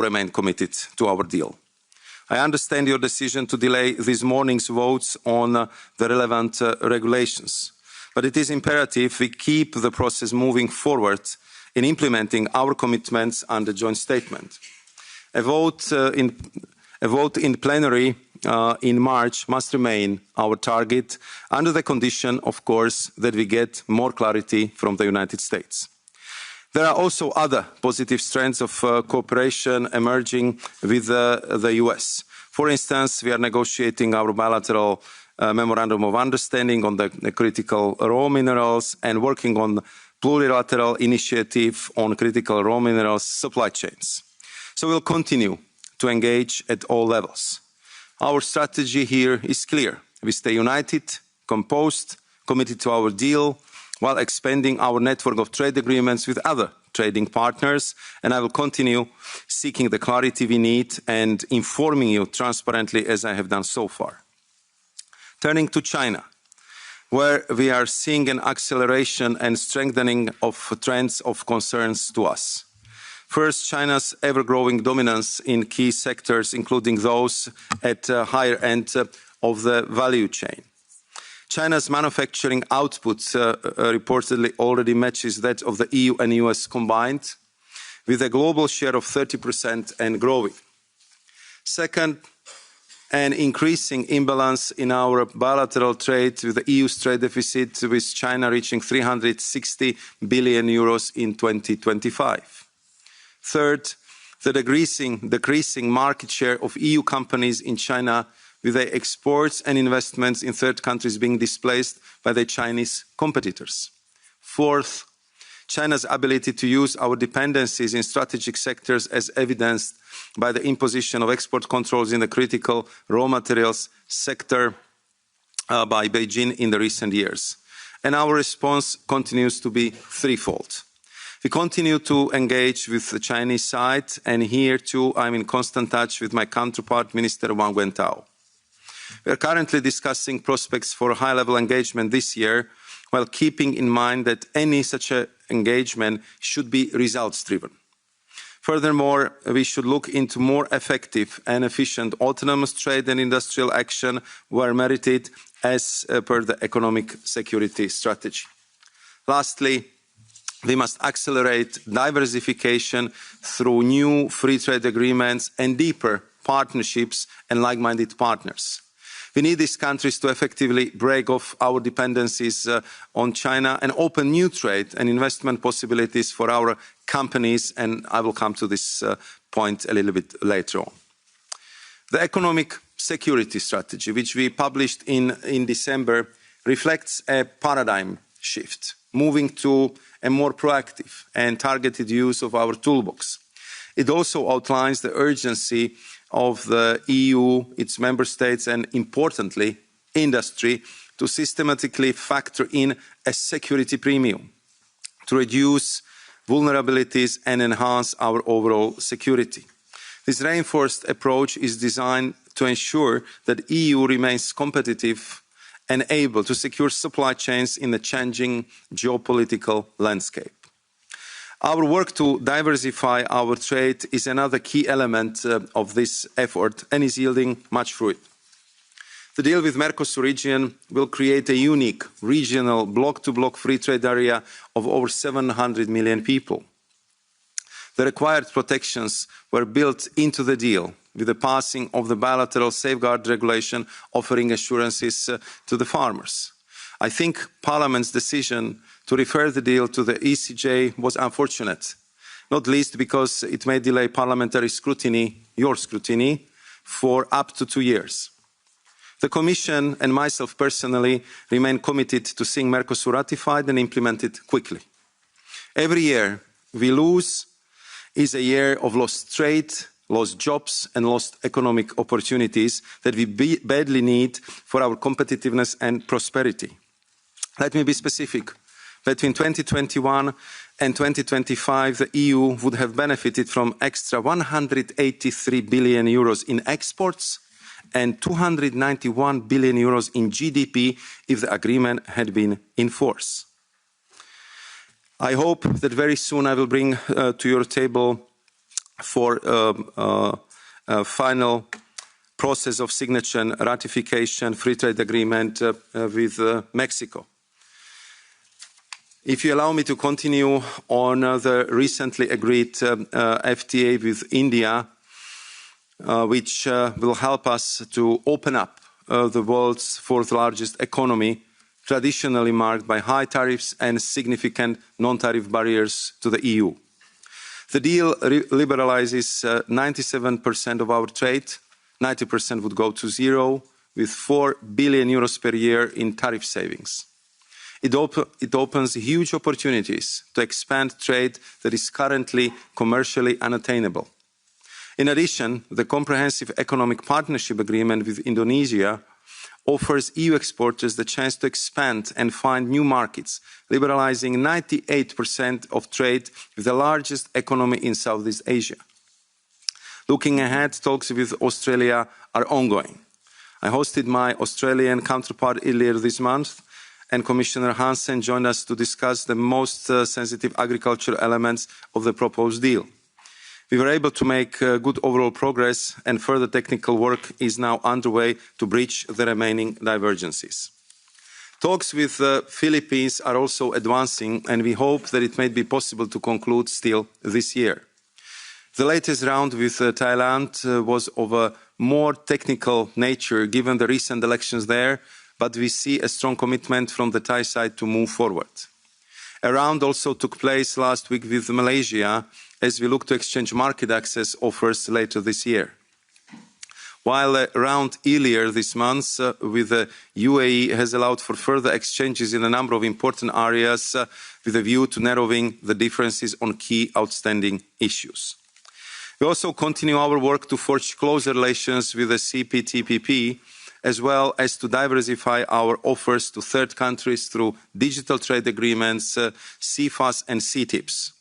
remain committed to our deal. I understand your decision to delay this morning's votes on the relevant regulations, but it is imperative we keep the process moving forward in implementing our commitments under joint statement. A vote in plenary in March must remain our target, under the condition, of course, that we get more clarity from the United States. There are also other positive strands of cooperation emerging with the US. For instance, we are negotiating our bilateral memorandum of understanding on the critical raw minerals and working on plurilateral initiative on critical raw minerals supply chains. So we'll continue to engage at all levels. Our strategy here is clear. We stay united, composed, committed to our deal, while expanding our network of trade agreements with other trading partners, and I will continue seeking the clarity we need and informing you transparently as I have done so far. Turning to China, where we are seeing an acceleration and strengthening of trends of concerns to us. First, China's ever-growing dominance in key sectors, including those at the higher end of the value chain. China's manufacturing output reportedly already matches that of the EU and US combined, with a global share of 30% and growing. Second, an increasing imbalance in our bilateral trade, with the EU's trade deficit with China reaching 360 billion euros in 2025. Third, the decreasing market share of EU companies in China, with their exports and investments in third countries being displaced by their Chinese competitors. Fourth, China's ability to use our dependencies in strategic sectors as evidenced by the imposition of export controls in the critical raw materials sector by Beijing in the recent years. And our response continues to be threefold. We continue to engage with the Chinese side, and here too I'm in constant touch with my counterpart, Minister Wang Wentao. We are currently discussing prospects for high-level engagement this year, while keeping in mind that any such engagement should be results-driven. Furthermore, we should look into more effective and efficient autonomous trade and industrial action where merited as per the economic security strategy. Lastly, we must accelerate diversification through new free trade agreements and deeper partnerships and like-minded partners. We need these countries to effectively break off our dependencies on China and open new trade and investment possibilities for our companies, and I will come to this point a little bit later on. The economic security strategy, which we published in December, reflects a paradigm shift, moving to a more proactive and targeted use of our toolbox. It also outlines the urgency of the EU, its member states, and importantly, industry, to systematically factor in a security premium, to reduce vulnerabilities and enhance our overall security. This reinforced approach is designed to ensure that the EU remains competitive and able to secure supply chains in the changing geopolitical landscape. Our work to diversify our trade is another key element of this effort and is yielding much fruit. The deal with Mercosur region will create a unique regional bloc-to-bloc free trade area of over 700 million people. The required protections were built into the deal with the passing of the bilateral safeguard regulation offering assurances to the farmers. I think Parliament's decision to refer the deal to the ECJ was unfortunate, not least because it may delay parliamentary scrutiny, your scrutiny, for up to 2 years. The Commission and myself personally remain committed to seeing Mercosur ratified and implemented quickly. Every year we lose is a year of lost trade, lost jobs and lost economic opportunities that we badly need for our competitiveness and prosperity. Let me be specific. Between 2021 and 2025, the EU would have benefited from extra 183 billion euros in exports and 291 billion euros in GDP if the agreement had been in force. I hope that very soon I will bring to your table for final process of signature and ratification free trade agreement with Mexico. If you allow me to continue on the recently agreed FTA with India, which will help us to open up the world's fourth largest economy, traditionally marked by high tariffs and significant non-tariff barriers to the EU. The deal liberalizes 97% of our trade, 90% would go to zero, with 4 billion euros per year in tariff savings. It opens huge opportunities to expand trade that is currently commercially unattainable. In addition, the Comprehensive Economic Partnership Agreement with Indonesia offers EU exporters the chance to expand and find new markets, liberalizing 98% of trade with the largest economy in Southeast Asia. Looking ahead, talks with Australia are ongoing. I hosted my Australian counterpart earlier this month, and Commissioner Hansen joined us to discuss the most sensitive agricultural elements of the proposed deal. We were able to make good overall progress, and further technical work is now underway to bridge the remaining divergences. Talks with the Philippines are also advancing, and we hope that it may be possible to conclude still this year. The latest round with Thailand was of a more technical nature given the recent elections there, but we see a strong commitment from the Thai side to move forward. A round also took place last week with Malaysia as we look to exchange market access offers later this year. While a round earlier this month with the UAE has allowed for further exchanges in a number of important areas with a view to narrowing the differences on key outstanding issues. We also continue our work to forge closer relations with the CPTPP, as well as to diversify our offers to third countries through digital trade agreements, CFAs and CTIPs.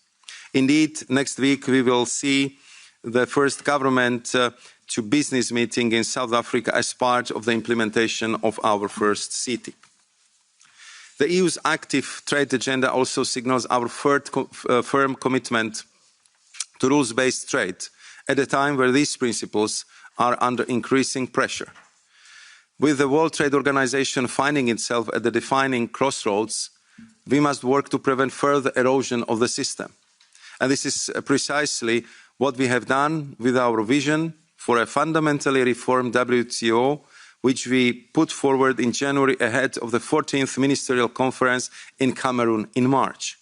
Indeed, next week we will see the first government-to-business meeting in South Africa as part of the implementation of our first CTIP. The EU's active trade agenda also signals our firm commitment to rules-based trade at a time where these principles are under increasing pressure. With the World Trade Organization finding itself at the defining crossroads, we must work to prevent further erosion of the system. And this is precisely what we have done with our vision for a fundamentally reformed WTO, which we put forward in January ahead of the 14th Ministerial Conference in Cameroon in March.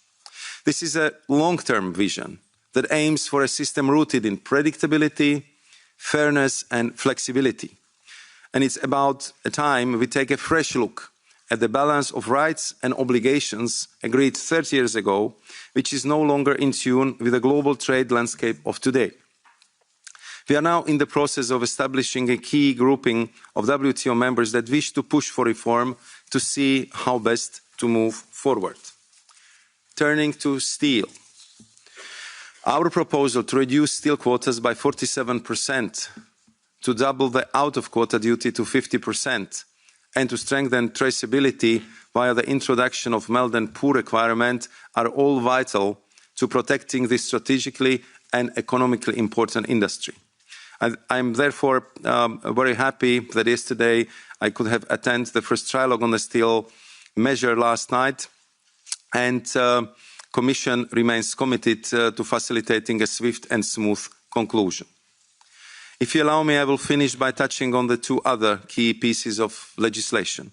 This is a long-term vision that aims for a system rooted in predictability, fairness and flexibility. And it's about a time we take a fresh look at the balance of rights and obligations agreed 30 years ago, which is no longer in tune with the global trade landscape of today. We are now in the process of establishing a key grouping of WTO members that wish to push for reform to see how best to move forward. Turning to steel. Our proposal to reduce steel quotas by 47%, to double the out-of-quota duty to 50%, and to strengthen traceability via the introduction of melt and pour requirement are all vital to protecting this strategically and economically important industry. I'm therefore very happy that yesterday I could have attended the first trilogue on the steel measure last night, and the Commission remains committed to facilitating a swift and smooth conclusion. If you allow me, I will finish by touching on the two other key pieces of legislation.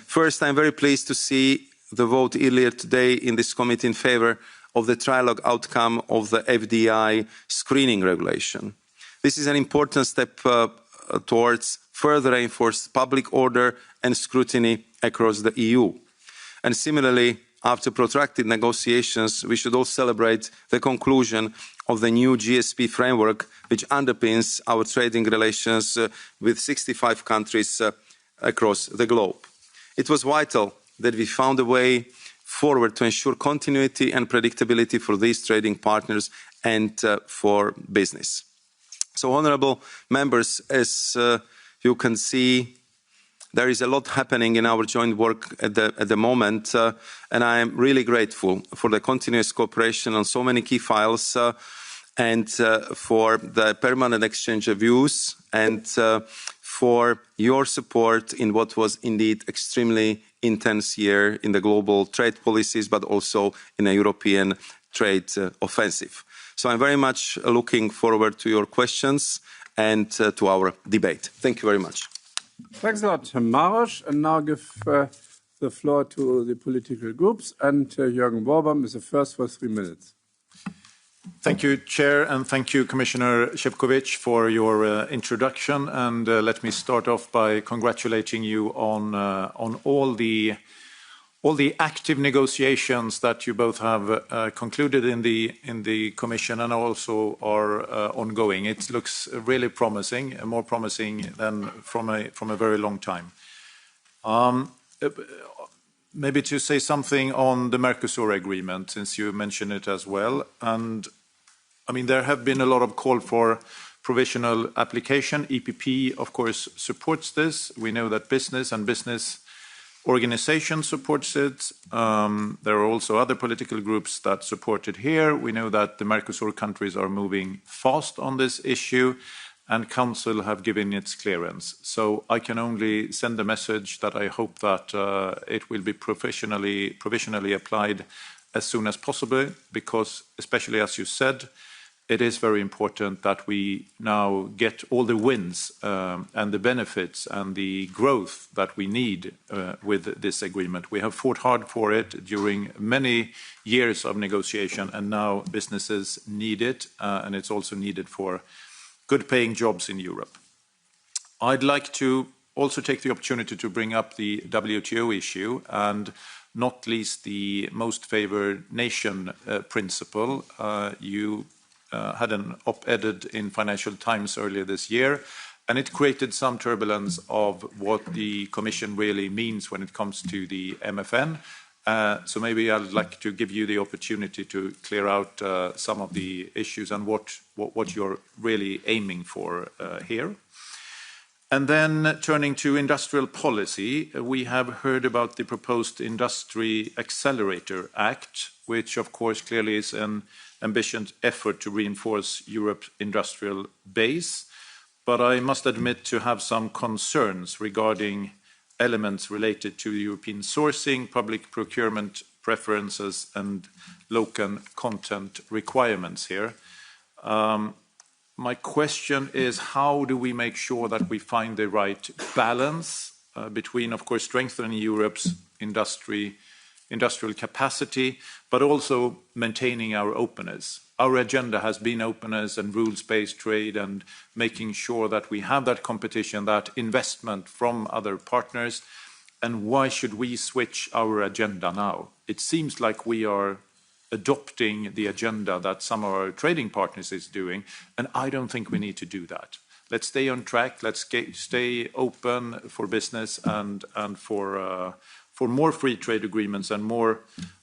First, I'm very pleased to see the vote earlier today in this committee in favour of the trilogue outcome of the FDI screening regulation. This is an important step towards further reinforced public order and scrutiny across the EU. And similarly, after protracted negotiations, we should all celebrate the conclusion of the new GSP framework, which underpins our trading relations with 65 countries across the globe. It was vital that we found a way forward to ensure continuity and predictability for these trading partners and for business. So, honourable members, as you can see, there is a lot happening in our joint work at the moment, and I am really grateful for the continuous cooperation on so many key files and for the permanent exchange of views, and for your support in what was indeed extremely intense year in the global trade policies, but also in a European trade offensive. So I'm very much looking forward to your questions and to our debate. Thank you very much. Thanks a lot, Maroš. And now give the floor to the political groups. And Jürgen Borbam is the first for 3 minutes. Thank you, Chair, and thank you, Commissioner Šefčovič, for your introduction. And let me start off by congratulating you on all the active negotiations that you both have concluded in the Commission and also are ongoing. It looks really promising, more promising than from a very long time. Maybe to say something on the Mercosur agreement, since you mentioned it as well. And I mean, there have been a lot of call for provisional application. EPP, of course, supports this. We know that business and business organization supports it. There are also other political groups that support it here. We know that the Mercosur countries are moving fast on this issue, and Council have given its clearance. So I can only send a message that I hope that it will be provisionally applied as soon as possible, because, especially as you said, it is very important that we now get all the wins and the benefits and the growth that we need with this agreement. We have fought hard for it during many years of negotiation, and now businesses need it, and it's also needed for good-paying jobs in Europe. I'd like to also take the opportunity to bring up the WTO issue, and not least the most favored nation principle. You had an op-ed in Financial Times earlier this year, and it created some turbulence of what the Commission really means when it comes to the MFN. So maybe I'd like to give you the opportunity to clear out some of the issues and what you're really aiming for here. And then turning to industrial policy, we have heard about the proposed Industry Accelerator Act, which of course clearly is an ambitious effort to reinforce Europe's industrial base. But I must admit to have some concerns regarding elements related to European sourcing, public procurement preferences, and local content requirements here. My question is, how do we make sure that we find the right balance between, of course, strengthening Europe's industrial capacity, but also maintaining our openness? Our agenda has been openness and rules-based trade and making sure that we have that competition, that investment from other partners. And why should we switch our agenda now? It seems like we are adopting the agenda that some of our trading partners is doing, and I don't think we need to do that. Let's stay on track. Let's stay open for business and for more free trade agreements and more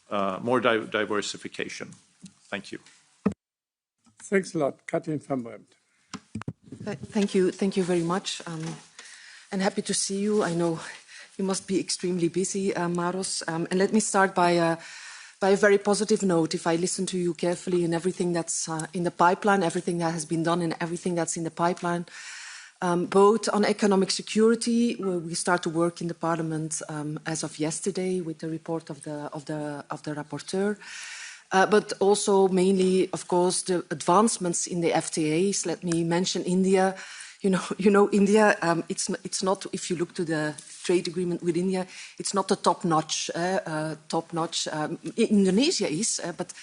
diversification. Thank you. Thanks a lot. Katrin van Bremt. Thank you very much. And happy to see you. I know you must be extremely busy, Maroš. And let me start by a very positive note. If I listen to you carefully and everything that's in the pipeline, everything that has been done and everything that's in the pipeline, both on economic security, where we start to work in the Parliament as of yesterday with the report of the rapporteur, but also mainly, of course, the advancements in the FTAs. Let me mention India. You know, India. It's not. If you look to the trade agreement with India, it's not the top-notch. Indonesia is, but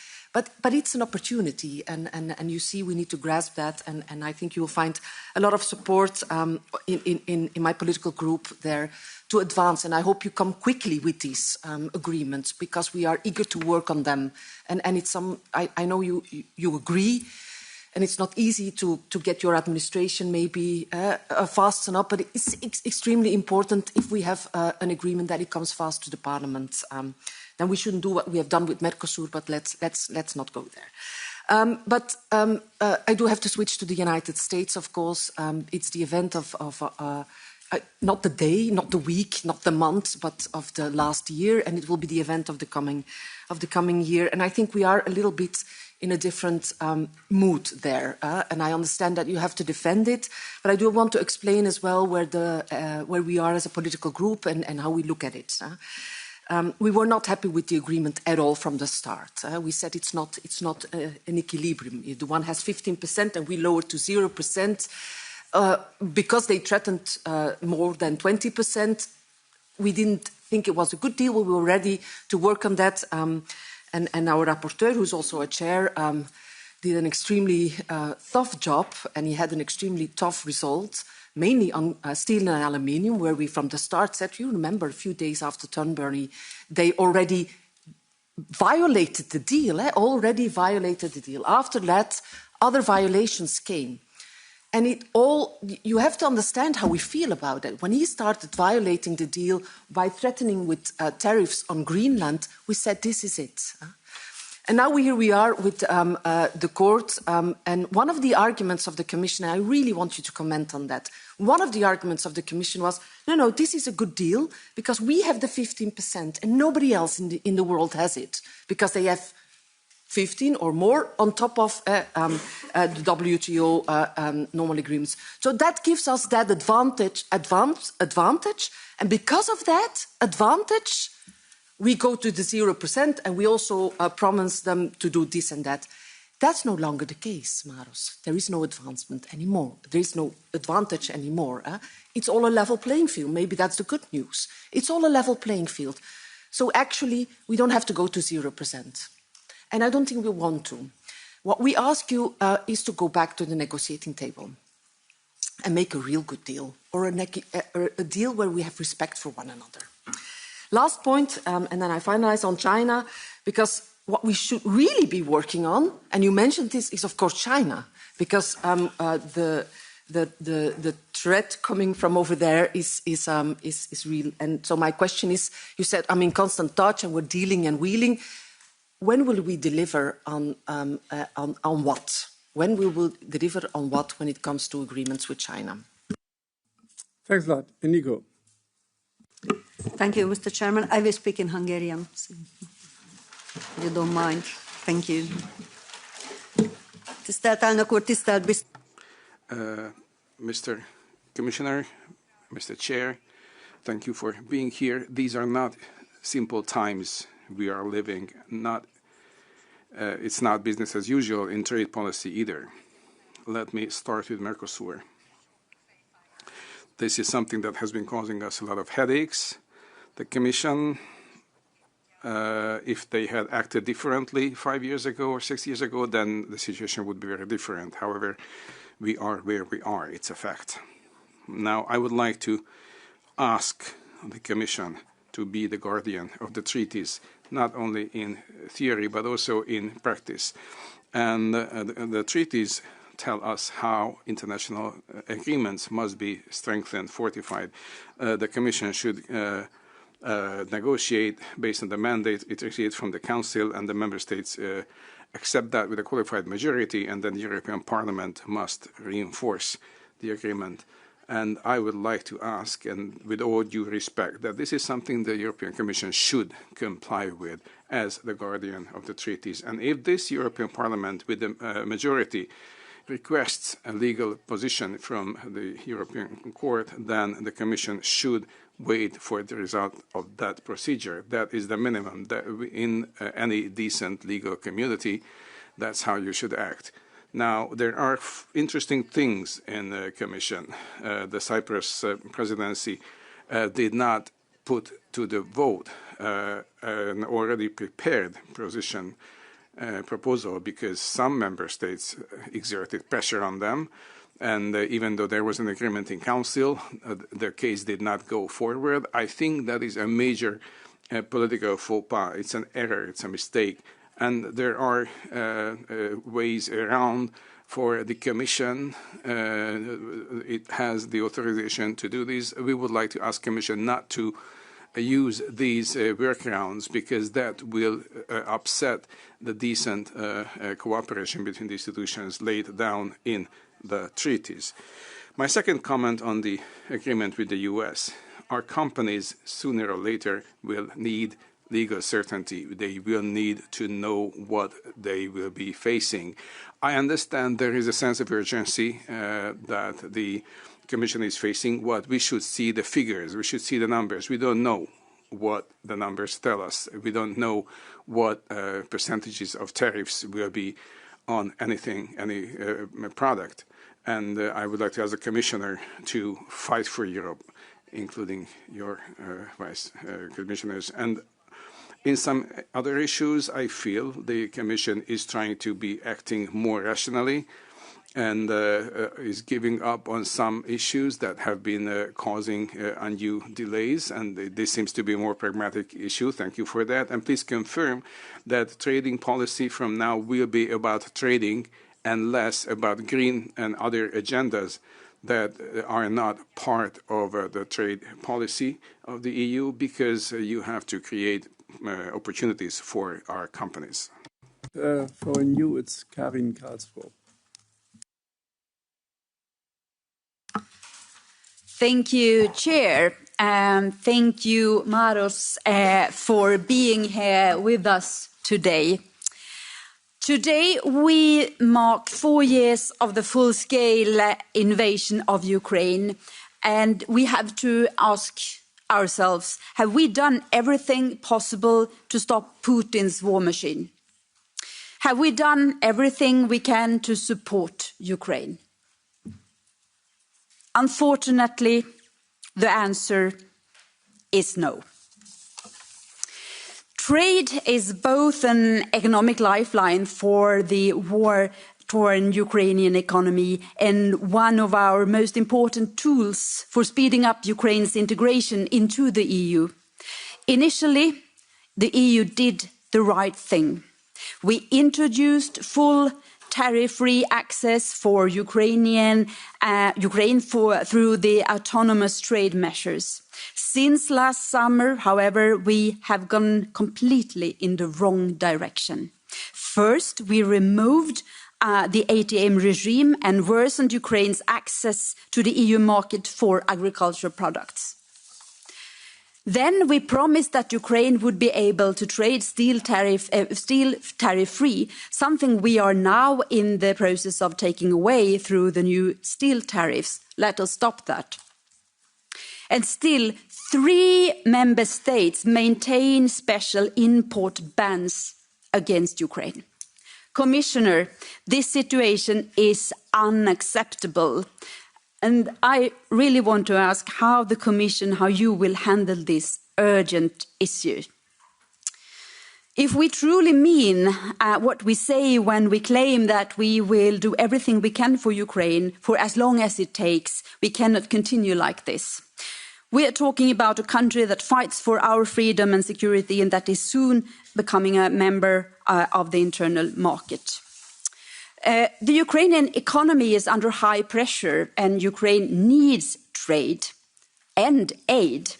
it's an opportunity, and you see, we need to grasp that, and I think you will find a lot of support in my political group there to advance, and I hope you come quickly with these agreements, because we are eager to work on them, and it's I know you agree. And it's not easy to get your administration maybe fast enough, but it's extremely important if we have an agreement that it comes fast to the Parliament. Then we shouldn't do what we have done with Mercosur, but let's not go there. But I do have to switch to the United States, of course. It's the event of not the day, not the week, not the month, but of the last year, and it will be the event of the coming year. And I think we are a little bit in a different mood there. And I understand that you have to defend it, but I do want to explain as well where we are as a political group and how we look at it. We were not happy with the agreement at all from the start. We said it's not an equilibrium. The one has 15% and we lowered to 0%. Because they threatened more than 20%, we didn't think it was a good deal. We were ready to work on that. And our rapporteur, who's also a chair, did an extremely tough job, and he had an extremely tough result, mainly on steel and aluminium, where we from the start said, you remember, a few days after Turnberry, they already violated the deal, already violated the deal. After that, other violations came. And you have to understand how we feel about it. When he started violating the deal by threatening with tariffs on Greenland, we said, this is it. And now here we are with the court. And one of the arguments of the Commission, I really want you to comment on that. One of the arguments of the Commission was, no, this is a good deal because we have the 15% and nobody else in the world has it because they have 15 or more on top of the WTO normal agreements. So that gives us that advantage, and because of that advantage, we go to the 0%, and we also promise them to do this and that. That's no longer the case, Maroš. There is no advancement anymore. There is no advantage anymore. It's all a level playing field. Maybe that's the good news. It's all a level playing field. So actually, we don't have to go to 0%. And I don't think we want to. What we ask you is to go back to the negotiating table and make a real good deal, or a deal where we have respect for one another. Last point, and then I finalize on China, because what we should really be working on, and you mentioned this, is of course China, because the threat coming from over there is real. And so my question is, you said I'm in constant touch and we're dealing and wheeling. When will we deliver on what? When we will deliver on what when it comes to agreements with China? Thanks a lot. Inigo. Thank you, Mr. Chairman. I will speak in Hungarian, so if you don't mind. Thank you. Tisztelt elnök úr, tisztelt biztos. Mr. Commissioner, Mr. Chair, thank you for being here. These are not simple times we are living. It's not business as usual in trade policy either. Let me start with Mercosur. This is something that has been causing us a lot of headaches. The Commission, if they had acted differently 5 years ago or 6 years ago, then the situation would be very different. However, we are where we are. It's a fact. Now, I would like to ask the Commission to be the guardian of the treaties, not only in theory, but also in practice. And the treaties tell us how international agreements must be strengthened, fortified. The Commission should negotiate based on the mandate it receives from the Council, and the Member States accept that with a qualified majority, and then the European Parliament must reinforce the agreement. And I would like to ask, and with all due respect, that this is something the European Commission should comply with as the guardian of the treaties. And if this European Parliament, with a majority, requests a legal position from the European Court, then the Commission should wait for the result of that procedure. That is the minimum. That in any decent legal community, that's how you should act. Now, there are interesting things in the Commission. The Cyprus presidency did not put to the vote an already prepared proposal because some member states exerted pressure on them. And even though there was an agreement in Council, the case did not go forward. I think that is a major political faux pas. It's an error. It's a mistake. And there are ways around for the Commission. It has the authorization to do this. We would like to ask Commission not to use these workarounds because that will upset the decent cooperation between the institutions laid down in the treaties. My second comment on the agreement with the US. Our companies, sooner or later, will need legal certainty. They will need to know what they will be facing. I understand there is a sense of urgency that the Commission is facing. What we should see the figures, we should see the numbers. We don't know what the numbers tell us. We don't know what percentages of tariffs will be on anything, any product. And I would like to ask the Commissioner to fight for Europe, including your Vice Commissioners. And in some other issues, I feel the Commission is trying to be acting more rationally and is giving up on some issues that have been causing undue delays. And this seems to be a more pragmatic issue. Thank you for that. And please confirm that trading policy from now will be about trading and less about green and other agendas that are not part of the trade policy of the EU, because you have to create opportunities for our companies. For you, it's Karin Karlsruhe. Thank you, Chair, and thank you, Maroš, for being here with us today. Today, we mark 4 years of the full-scale invasion of Ukraine, and we have to ask ourselves, have we done everything possible to stop Putin's war machine? Have we done everything we can to support Ukraine? Unfortunately, the answer is no. Trade is both an economic lifeline for the war-torn Ukrainian economy and one of our most important tools for speeding up Ukraine's integration into the EU. Initially, the EU did the right thing. We introduced full tariff-free access for Ukraine through the autonomous trade measures. Since last summer, however, we have gone completely in the wrong direction. First, we removed the ATM regime and worsened Ukraine's access to the EU market for agricultural products. Then we promised that Ukraine would be able to trade steel tariff-free, something we are now in the process of taking away through the new steel tariffs. Let us stop that. And still, 3 member states maintain special import bans against Ukraine. Commissioner, this situation is unacceptable. And I really want to ask how the Commission, how you will handle this urgent issue. If we truly mean what we say when we claim that we will do everything we can for Ukraine for as long as it takes, we cannot continue like this. We are talking about a country that fights for our freedom and security and that is soon becoming a member of the internal market. The Ukrainian economy is under high pressure and Ukraine needs trade and aid.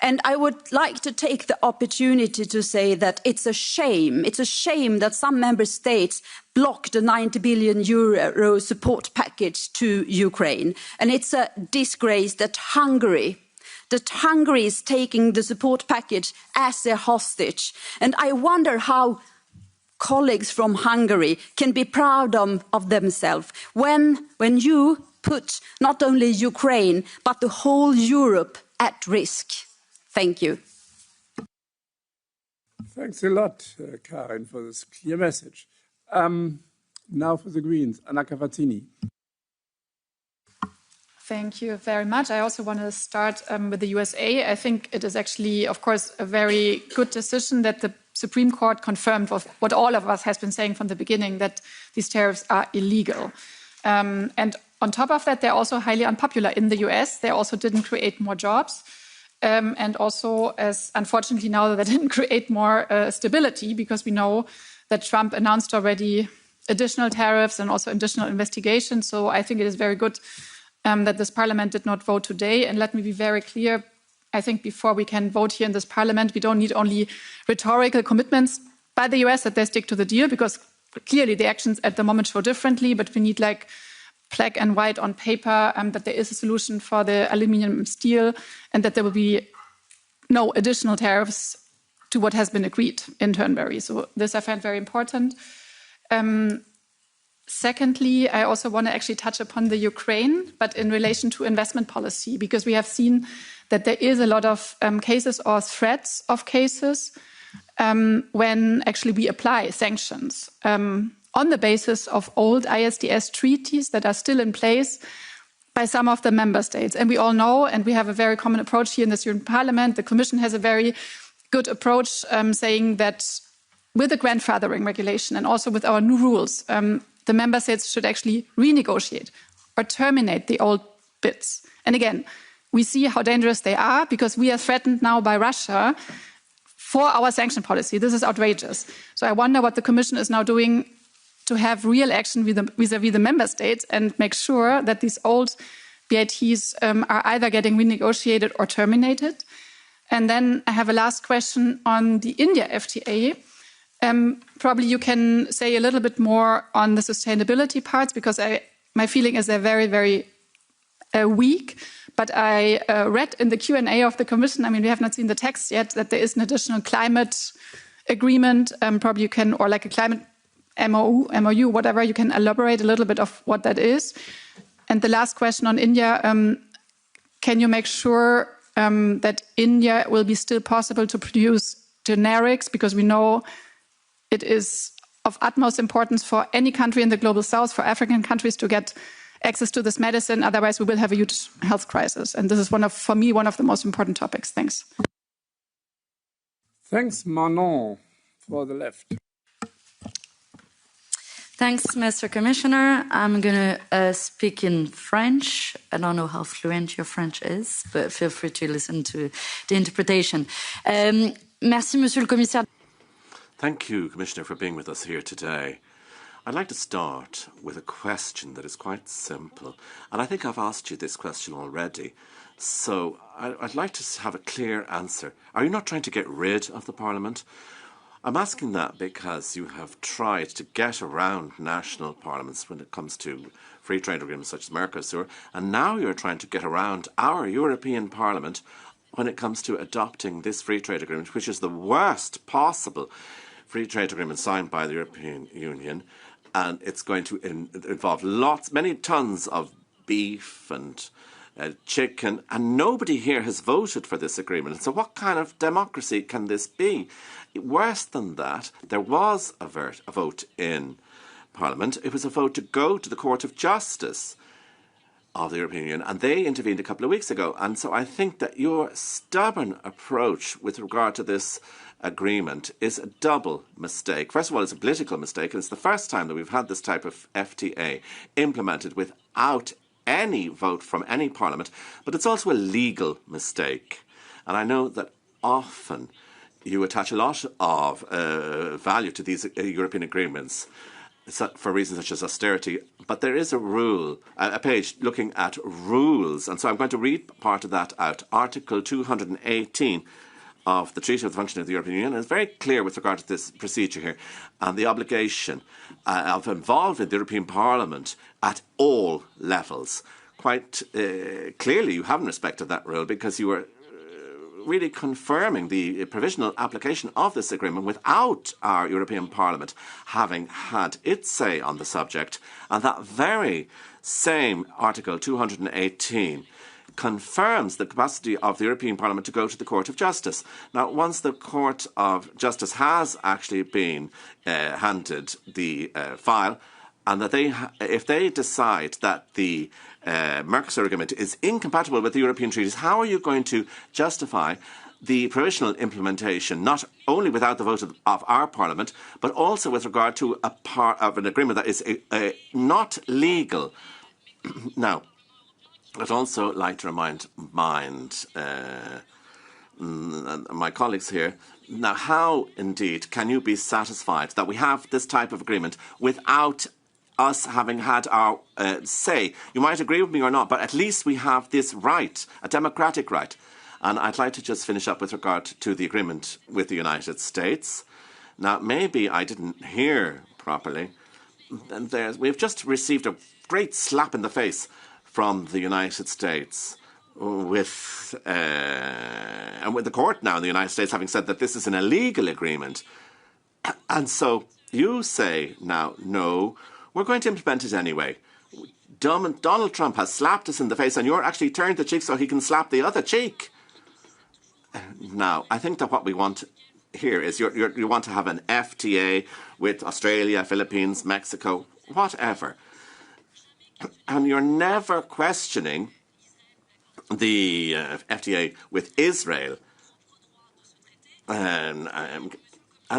And I would like to take the opportunity to say that it's a shame that some member states blocked a 90 billion euro support package to Ukraine. And it's a disgrace that Hungary is taking the support package as a hostage. And I wonder how colleagues from Hungary can be proud of themselves when you put not only Ukraine, but the whole Europe at risk. Thank you. Thanks a lot, Karin, for this clear message. Now for the Greens, Anna Cavazzini. Thank you very much. I also want to start with the USA. I think it is actually, of course, a very good decision that the Supreme Court confirmed what all of us has been saying from the beginning, that these tariffs are illegal. And on top of that, they're also highly unpopular in the US. They also didn't create more jobs. And also, as unfortunately now, they didn't create more stability, because we know that Trump announced already additional tariffs and also additional investigations. So I think it is very good that this parliament did not vote today. And let me be very clear. I think before we can vote here in this parliament, we don't need only rhetorical commitments by the US that they stick to the deal, because clearly the actions at the moment show differently, but we need like black and white on paper that there is a solution for the aluminium and steel, and that there will be no additional tariffs to what has been agreed in Turnberry. So this I find very important. Secondly, I also want to actually touch upon the Ukraine, but in relation to investment policy, because we have seen that there is a lot of cases or threats of cases when actually we apply sanctions on the basis of old ISDS treaties that are still in place by some of the member states. And we all know, and we have a very common approach here in this European Parliament, the Commission has a very good approach saying that with the grandfathering regulation and also with our new rules, the member states should actually renegotiate or terminate the old bits. And again, we see how dangerous they are because we are threatened now by Russia for our sanction policy. This is outrageous. So I wonder what the Commission is now doing to have real action vis-à-vis the member states and make sure that these old BITs are either getting renegotiated or terminated. And then I have a last question on the India FTA. Probably you can say a little bit more on the sustainability parts, because my feeling is they're very, very weak. But I read in the Q&A of the Commission, I mean, we have not seen the text yet, that there is an additional climate agreement. Probably you can, or like a climate MOU, whatever, you can elaborate a little bit of what that is. And the last question on India, can you make sure that India will be still possible to produce generics? Because we know it is of utmost importance for any country in the global south, for African countries to get access to this medicine. Otherwise, we will have a huge health crisis. And this is for me, one of the most important topics. Thanks. Thanks, Manon, for the left. Thanks, Mr. Commissioner. I'm going to speak in French. I don't know how fluent your French is, but feel free to listen to the interpretation. Merci, Monsieur le Commissaire. Thank you, Commissioner, for being with us here today. I'd like to start with a question that is quite simple. And I think I've asked you this question already. So I'd like to have a clear answer. Are you not trying to get rid of the Parliament? I'm asking that because you have tried to get around national parliaments when it comes to free trade agreements such as Mercosur, and now you're trying to get around our European Parliament when it comes to adopting this free trade agreement, which is the worst possible free trade agreement signed by the European Union, and it's going to involve many tons of beef and chicken, and nobody here has voted for this agreement. So what kind of democracy can this be? Worse than that, there was a vote in Parliament. It was a vote to go to the Court of Justice of the European Union, and they intervened a couple of weeks ago. And so I think that your stubborn approach with regard to this agreement is a double mistake. First of all, it's a political mistake, and it's the first time that we've had this type of FTA implemented without any vote from any parliament, but it's also a legal mistake. And I know that often you attach a lot of value to these European agreements for reasons such as austerity, but there is a rule, a page looking at rules, and so I'm going to read part of that out. Article 218 of the Treaty of the Function of the European Union is very clear with regard to this procedure here and the obligation of involving the European Parliament at all levels. Quite clearly you haven't respected that rule because you were really confirming the provisional application of this agreement without our European Parliament having had its say on the subject. And that very same Article 218 confirms the capacity of the European Parliament to go to the Court of Justice. Now, once the Court of Justice has actually been handed the file, and that if they decide that the Mercosur agreement is incompatible with the European treaties, how are you going to justify the provisional implementation, not only without the vote of our Parliament, but also with regard to a part of an agreement that is not legal? Now, I'd also like to remind my colleagues here, now how indeed can you be satisfied that we have this type of agreement without us having had our say? You might agree with me or not, but at least we have this right, a democratic right. And I'd like to just finish up with regard to the agreement with the United States. Now, maybe I didn't hear properly. We've just received a great slap in the face from the United States with the court now in the United States having said that this is an illegal agreement. And so you say now, no, we're going to implement it anyway. Donald Trump has slapped us in the face and you're actually turned the cheek so he can slap the other cheek. Now, I think that what we want here is you want to have an FTA with Australia, Philippines, Mexico, whatever. And you're never questioning the FTA with Israel. And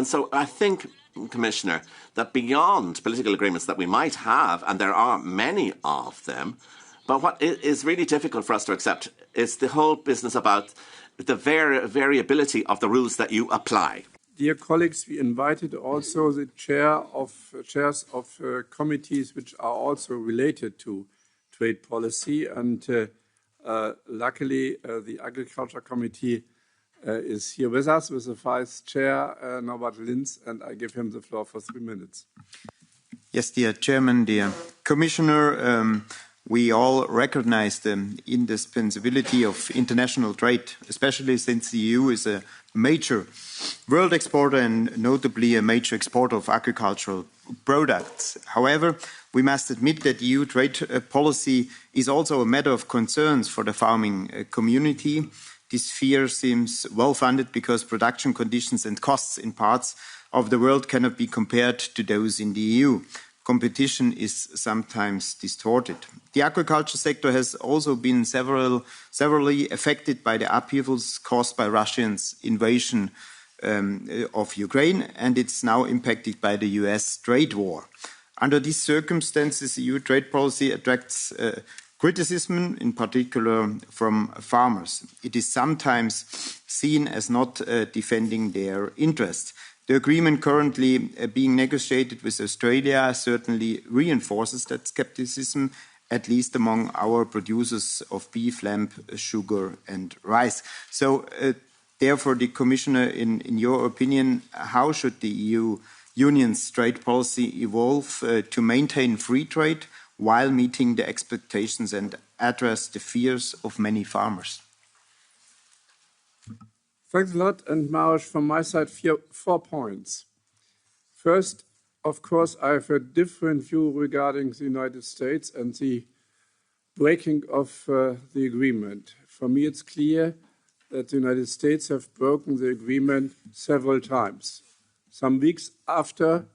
so I think, Commissioner, that beyond political agreements that we might have, and there are many of them, but what is really difficult for us to accept is the whole business about the variability of the rules that you apply. Dear colleagues, we invited also the chairs of committees which are also related to trade policy, and luckily the Agriculture Committee is here with us with the Vice Chair, Norbert Linz, and I give him the floor for 3 minutes. Yes, dear Chairman, dear Commissioner, we all recognize the indispensability of international trade, especially since the EU is a major world exporter and notably a major exporter of agricultural products. However, we must admit that EU trade policy is also a matter of concerns for the farming community. This fear seems well funded because production conditions and costs in parts of the world cannot be compared to those in the EU. Competition is sometimes distorted. The agriculture sector has also been severely affected by the upheavals caused by Russia's invasion of Ukraine, and it's now impacted by the US trade war. Under these circumstances, EU trade policy attracts criticism, in particular from farmers. It is sometimes seen as not defending their interests. The agreement currently being negotiated with Australia certainly reinforces that skepticism, at least among our producers of beef, lamb, sugar and rice. So, therefore, the Commissioner, in your opinion, how should the EU Union's trade policy evolve to maintain free trade while meeting the expectations and address the fears of many farmers? Thanks a lot, and Maroš, from my side, 4 points. First, of course, I have a different view regarding the United States and the breaking of the agreement. For me, it's clear that the United States have broken the agreement several times. Some weeks after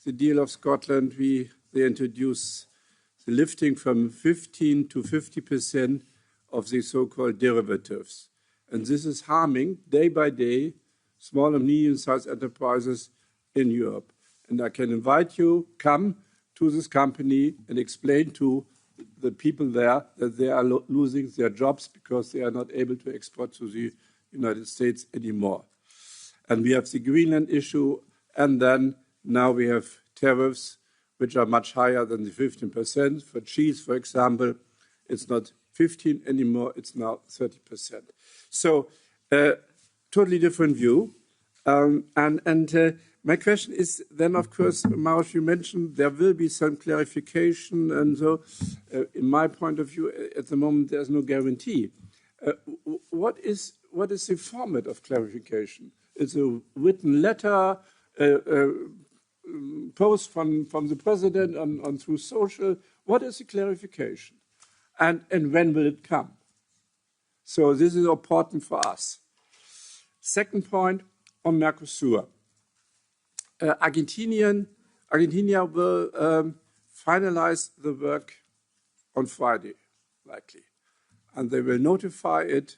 the deal of Scotland, they introduced the lifting from 15 to 50% of the so-called derivatives. And this is harming, day by day, small and medium-sized enterprises in Europe. And I can invite you, come to this company and explain to the people there that they are losing their jobs because they are not able to export to the United States anymore. And we have the Greenland issue, and then now we have tariffs, which are much higher than the 15%. For cheese, for example, it's not 15 anymore, it's now 30%. So, totally different view. My question is then, of course, Maroš, you mentioned there will be some clarification, and so, in my point of view, at the moment, there's no guarantee. What is the format of clarification? It's a written letter, post from the president on through social. What is the clarification? And when will it come? So this is important for us. Second point on Mercosur. Argentina will finalize the work on Friday, likely. And they will notify it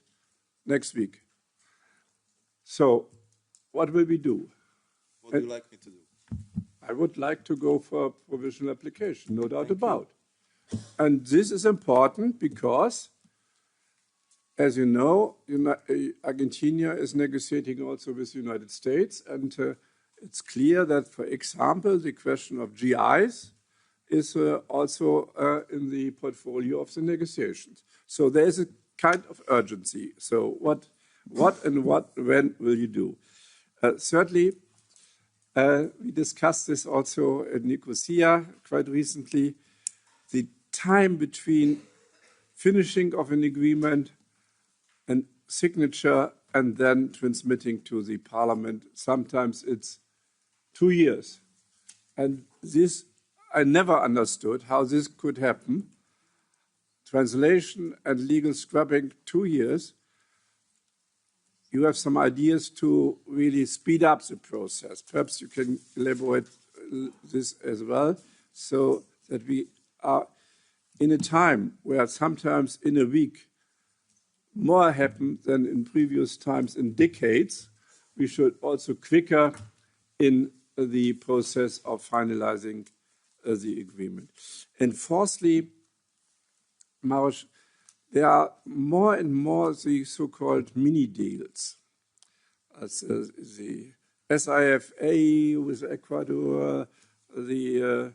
next week. So what will we do? What would you like me to do? I would like to go for a provisional application, no doubt about. And this is important because, as you know, Argentina is negotiating also with the United States, and it's clear that, for example, the question of GIs is also in the portfolio of the negotiations. So there is a kind of urgency. So when will you do? Thirdly, we discussed this also in Nicosia quite recently. The time between finishing of an agreement and signature and then transmitting to the Parliament. Sometimes it's 2 years. And this, I never understood how this could happen. Translation and legal scrubbing, 2 years. You have some ideas to really speed up the process. Perhaps you can elaborate this as well, so that we are in a time where sometimes in a week more happens than in previous times in decades. We should also quicker in the process of finalizing the agreement. And fourthly, Maroš, there are more and more the so-called mini deals. As, the SIFA with Ecuador, the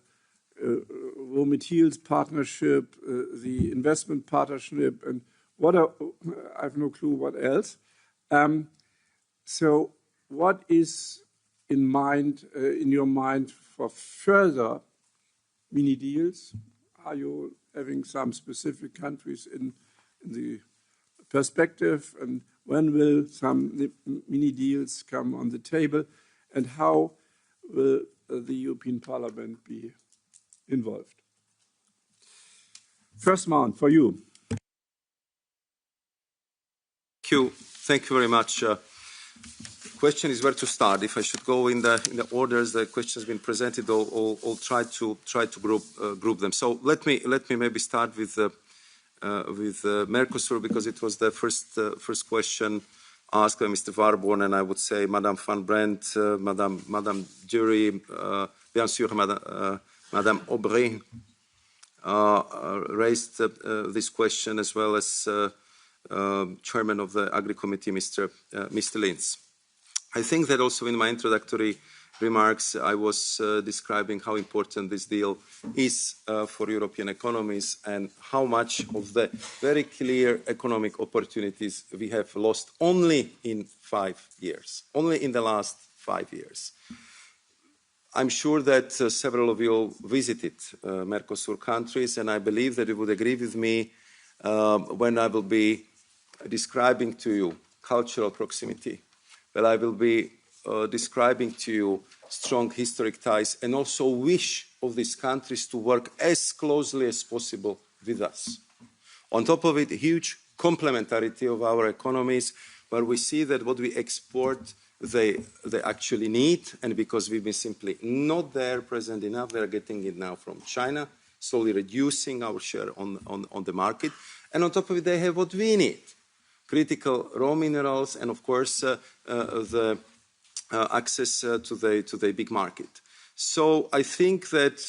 raw materials partnership, the investment partnership, and I have no clue what else. So what is in your mind for further mini deals? Are you having some specific countries in the perspective, and when will some mini deals come on the table, and how will the European Parliament be involved? First round for you. Thank you very much. Question is where to start. If I should go in the orders the questions been presented, I'll try to group them. So let me maybe start with Mercosur, because it was the first question asked by Mr. Warborn, and I would say Madame Van Brandt, Madame Dury, bien sûr, Madame Aubry raised this question, as well as Chairman of the Agri Committee, Mr. Linz. I think that also in my introductory remarks, I was describing how important this deal is for European economies, and how much of the very clear economic opportunities we have lost only in 5 years, only in the last 5 years. I'm sure that several of you visited Mercosur countries, and I believe that you would agree with me when I will be describing to you cultural proximity, but I will be describing to you strong historic ties, and also wish of these countries to work as closely as possible with us. On top of it, huge complementarity of our economies, where we see that what we export they actually need, and because we've been simply not there present enough, they're getting it now from China, slowly reducing our share on the market. And on top of it, they have what we need: critical raw minerals, and of course the access to the big market. So I think that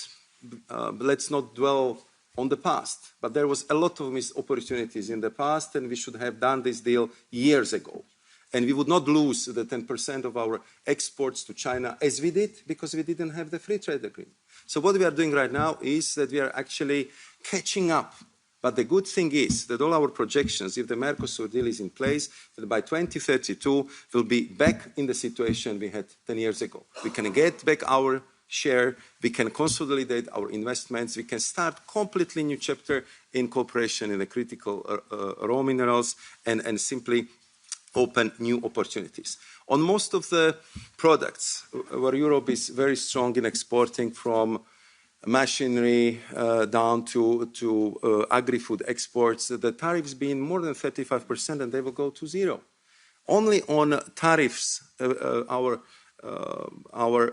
let's not dwell on the past, but there was a lot of missed opportunities in the past, and we should have done this deal years ago. And we would not lose the 10% of our exports to China as we did, because we didn't have the free trade agreement. So what we are doing right now is that we are actually catching up. But the good thing is that all our projections, if the Mercosur deal is in place, that by 2032 we'll be back in the situation we had 10 years ago. We can get back our share, we can consolidate our investments, we can start completely new chapter in cooperation in the critical raw minerals, and simply open new opportunities. On most of the products where Europe is very strong in exporting, from machinery down to agri-food exports, the tariffs being more than 35%, and they will go to zero. Only on tariffs, our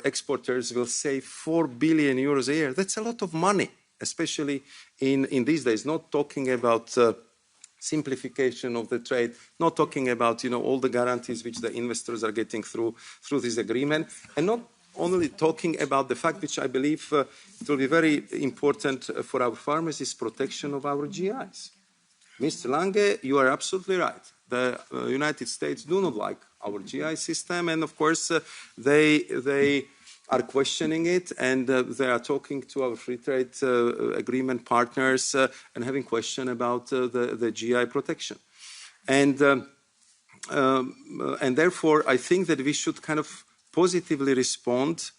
exporters will save 4 billion euros a year. That's a lot of money, especially in these days. Not talking about simplification of the trade, not talking about all the guarantees which the investors are getting through this agreement, and not only talking about the fact, which I believe it will be very important for our farmers, is protection of our GIs. Mr. Lange, you are absolutely right. The United States do not like our GI system, and of course they are questioning it, and they are talking to our free trade agreement partners and having question about the GI protection. And therefore, I think that we should kind of positively respond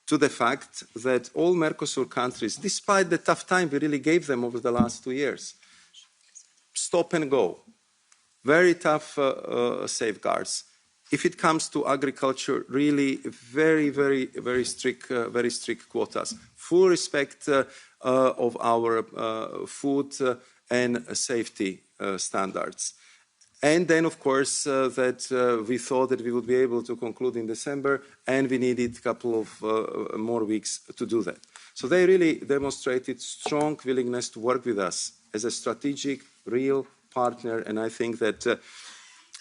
to the fact that all Mercosur countries, despite the tough time we really gave them over the last 2 years, stop and go, very tough safeguards. If it comes to agriculture, really very strict quotas, full respect of our food and safety standards. And then, of course, that we thought that we would be able to conclude in December, and we needed a couple of more weeks to do that. So they really demonstrated strong willingness to work with us as a strategic, real partner, and I think that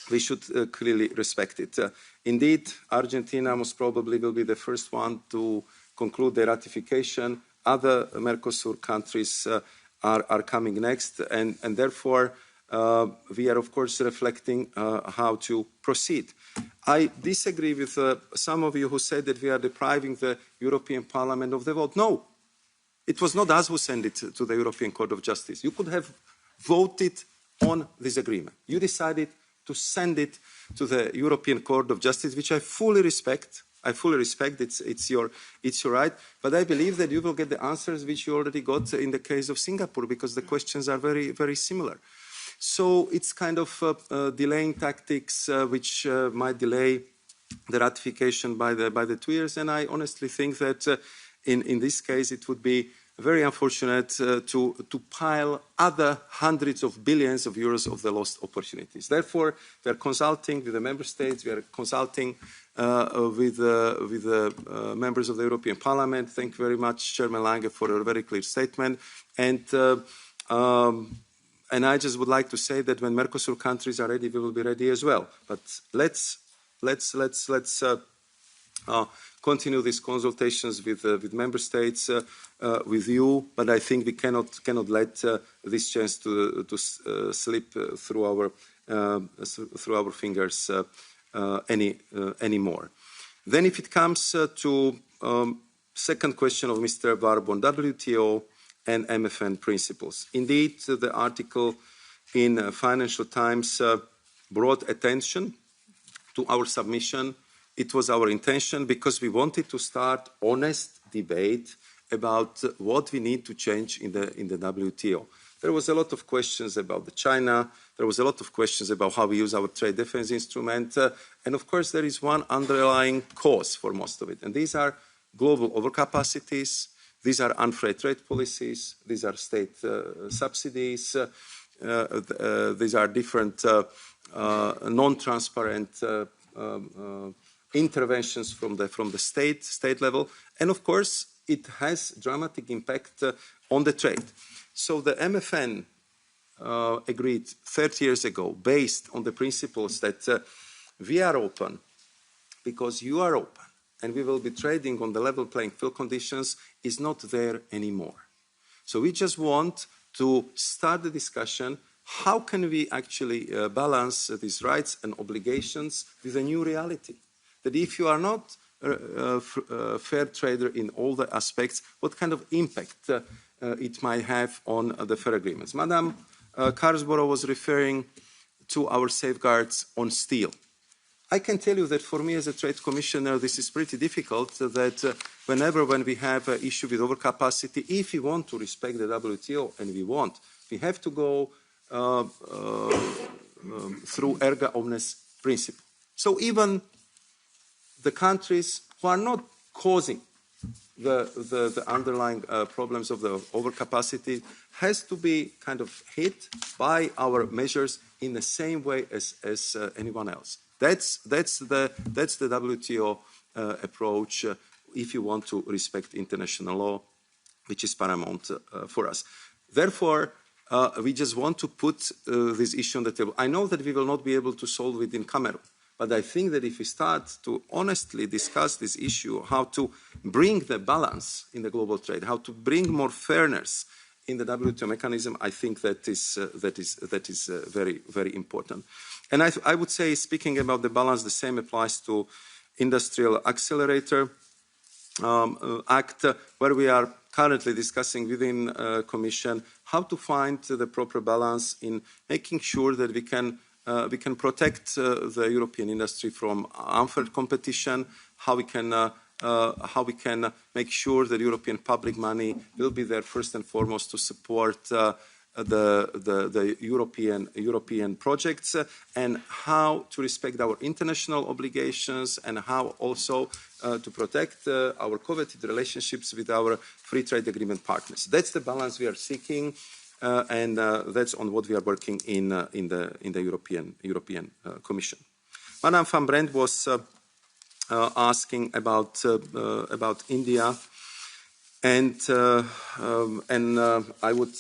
we should clearly respect it. Indeed, Argentina most probably will be the first one to conclude the ratification. Other Mercosur countries are coming next, and therefore we are, of course, reflecting how to proceed. I disagree with some of you who said that we are depriving the European Parliament of the vote. No, it was not us who sent it to the European Court of Justice. You could have voted on this agreement. You decided to send it to the European Court of Justice, which I fully respect. I fully respect it's your right, but I believe that you will get the answers which you already got in the case of Singapore, because the questions are very similar. So it's kind of delaying tactics which might delay the ratification by the 2 years, and I honestly think that in this case it would be very unfortunate to pile other hundreds of billions of euros of the lost opportunities. Therefore, we are consulting with the member states, we are consulting with the members of the European Parliament. Thank you very much, Chairman Lange, for a very clear statement. And I just would like to say that when Mercosur countries are ready, we will be ready as well. But let's continue these consultations with member states, with you. But I think we cannot let this chance to slip through our fingers anymore. Then, if it comes to second question of Mr. Barb on WTO and MFN principles, indeed, the article in Financial Times brought attention to our submission. It was our intention because we wanted to start honest debate about what we need to change in the WTO. There was a lot of questions about China. There was a lot of questions about how we use our trade defense instrument. And of course, there is one underlying cause for most of it. And these are global overcapacities. These are unfair trade policies. These are state subsidies. These are different non-transparent interventions from the state level, and of course it has dramatic impact on the trade. So the MFN agreed 30 years ago, based on the principles that we are open because you are open, and we will be trading on the level playing field conditions, is not there anymore. So we just want to start the discussion. How can we actually balance these rights and obligations with a new reality? That if you are not a fair trader in all the aspects, what kind of impact it might have on the fair agreements? Madam Carsborough was referring to our safeguards on steel. I can tell you that for me as a trade commissioner, this is pretty difficult, that when we have an issue with overcapacity, if we want to respect the WTO, and we have to go through erga omnes principle. So even the countries who are not causing the underlying problems of the overcapacity has to be kind of hit by our measures in the same way as anyone else. That's the WTO approach if you want to respect international law, which is paramount for us. Therefore, we just want to put this issue on the table. I know that we will not be able to solve it in Cameroon, but I think that if we start to honestly discuss this issue, how to bring the balance in the global trade, how to bring more fairness in the WTO mechanism, I think that is very important. And I would say, speaking about the balance, the same applies to Industrial Accelerator Act, where we are currently discussing within Commission how to find the proper balance in making sure that we can protect the European industry from unfair competition, how we can make sure that European public money will be there first and foremost to support the European projects and how to respect our international obligations and how also to protect our coveted relationships with our free trade agreement partners. That's the balance we are seeking, and that's on what we are working in the European Commission. Madame van Brent was asking about India. And I would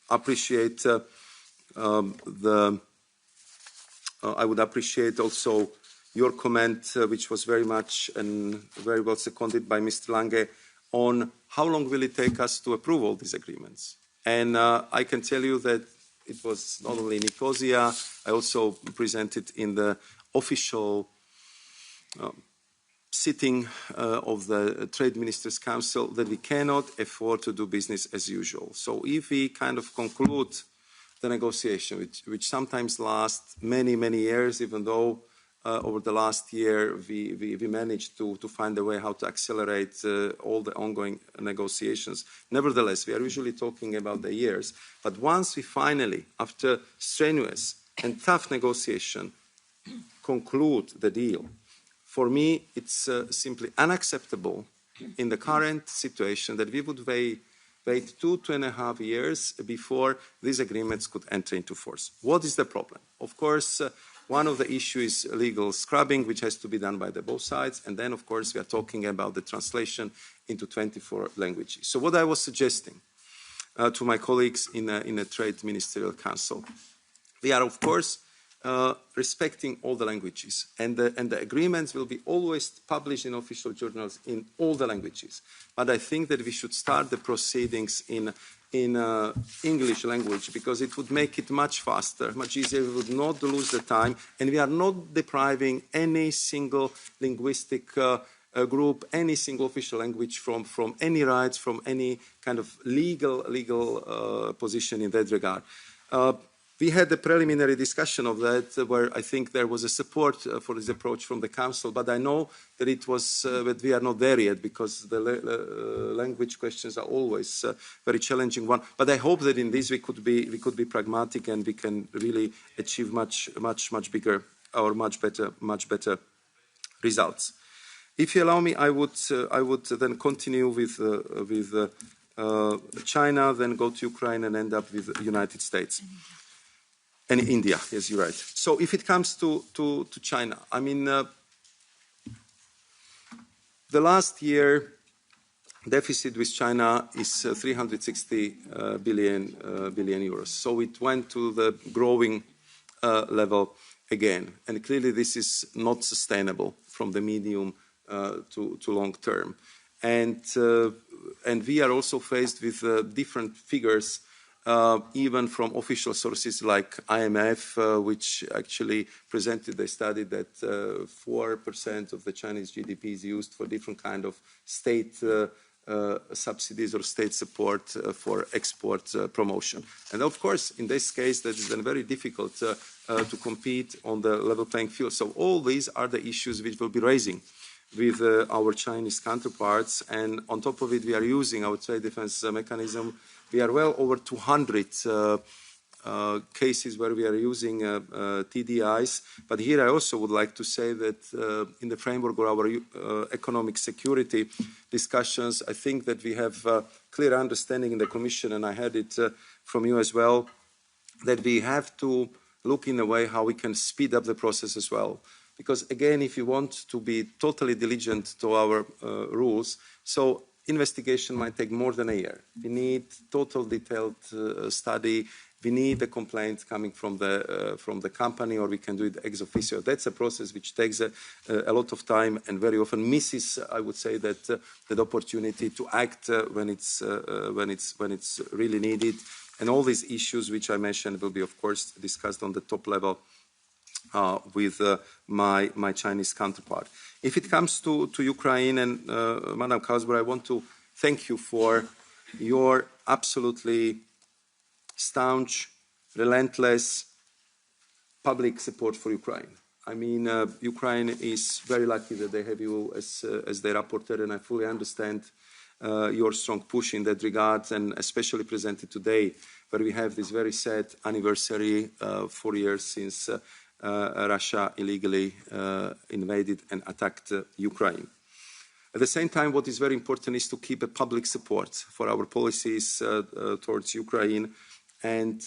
appreciate I would appreciate also your comment, which was very much and very well seconded by Mr. Lange, on how long will it take us to approve all these agreements. And I can tell you that it was not only Nicosia, I also presented in the official sitting of the Trade Ministers' Council that we cannot afford to do business as usual. So if we kind of conclude the negotiation, which sometimes lasts many, many years, even though over the last year we managed to find a way how to accelerate all the ongoing negotiations. Nevertheless, we are usually talking about the years. But once we finally, after strenuous and tough negotiation, conclude the deal, for me, it's simply unacceptable in the current situation that we would wait 2.5 years before these agreements could enter into force. What is the problem? Of course, one of the issues is legal scrubbing, which has to be done by both sides. And then, of course, we are talking about the translation into 24 languages. So what I was suggesting to my colleagues in the Trade Ministerial Council, we are, of course, respecting all the languages, and the agreements will be always published in official journals in all the languages. But I think that we should start the proceedings in English language, because it would make it much faster, much easier. We would not lose the time, and we are not depriving any single linguistic group, any single official language from any rights, from any kind of legal position in that regard. We had a preliminary discussion of that, where I think there was a support for this approach from the Council, but I know that it was that we are not there yet, because the language questions are always a very challenging one. But I hope that in this we could be pragmatic, and we can really achieve much bigger or much better results. If you allow me, I would then continue with China, then go to Ukraine, and end up with the United States. And India, yes, you're right. So if it comes to China, I mean, the last year deficit with China is 360 billion euros. So it went to the growing level again. And clearly this is not sustainable from the medium to long term. And we are also faced with different figures, even from official sources like IMF, which actually presented a study that 4% of the Chinese GDP is used for different kind of state subsidies or state support for export promotion. And of course, in this case, that is then very difficult to compete on the level playing field. So all these are the issues which we'll be raising with our Chinese counterparts. And on top of it, we are using our trade defense mechanism. We are well over 200 cases where we are using TDIs. But here I also would like to say that in the framework of our economic security discussions, I think that we have clear understanding in the Commission, and I heard it from you as well, that we have to look in a way how we can speed up the process as well. Because again, if you want to be totally diligent to our rules, so investigation might take more than a year. We need total detailed study. We need a complaint coming from the company, or we can do it ex officio. That's a process which takes a lot of time and very often misses, I would say, that opportunity to act when it's really needed. And all these issues which I mentioned will be, of course, discussed on the top level with my Chinese counterpart. If it comes to Ukraine, and Madam Kausberg, I want to thank you for your absolutely staunch, relentless public support for Ukraine. I mean, Ukraine is very lucky that they have you as their rapporteur, and I fully understand your strong push in that regard, and especially presented today, where we have this very sad anniversary, 4 years since Russia illegally invaded and attacked Ukraine. At the same time, what is very important is to keep a public support for our policies towards Ukraine. And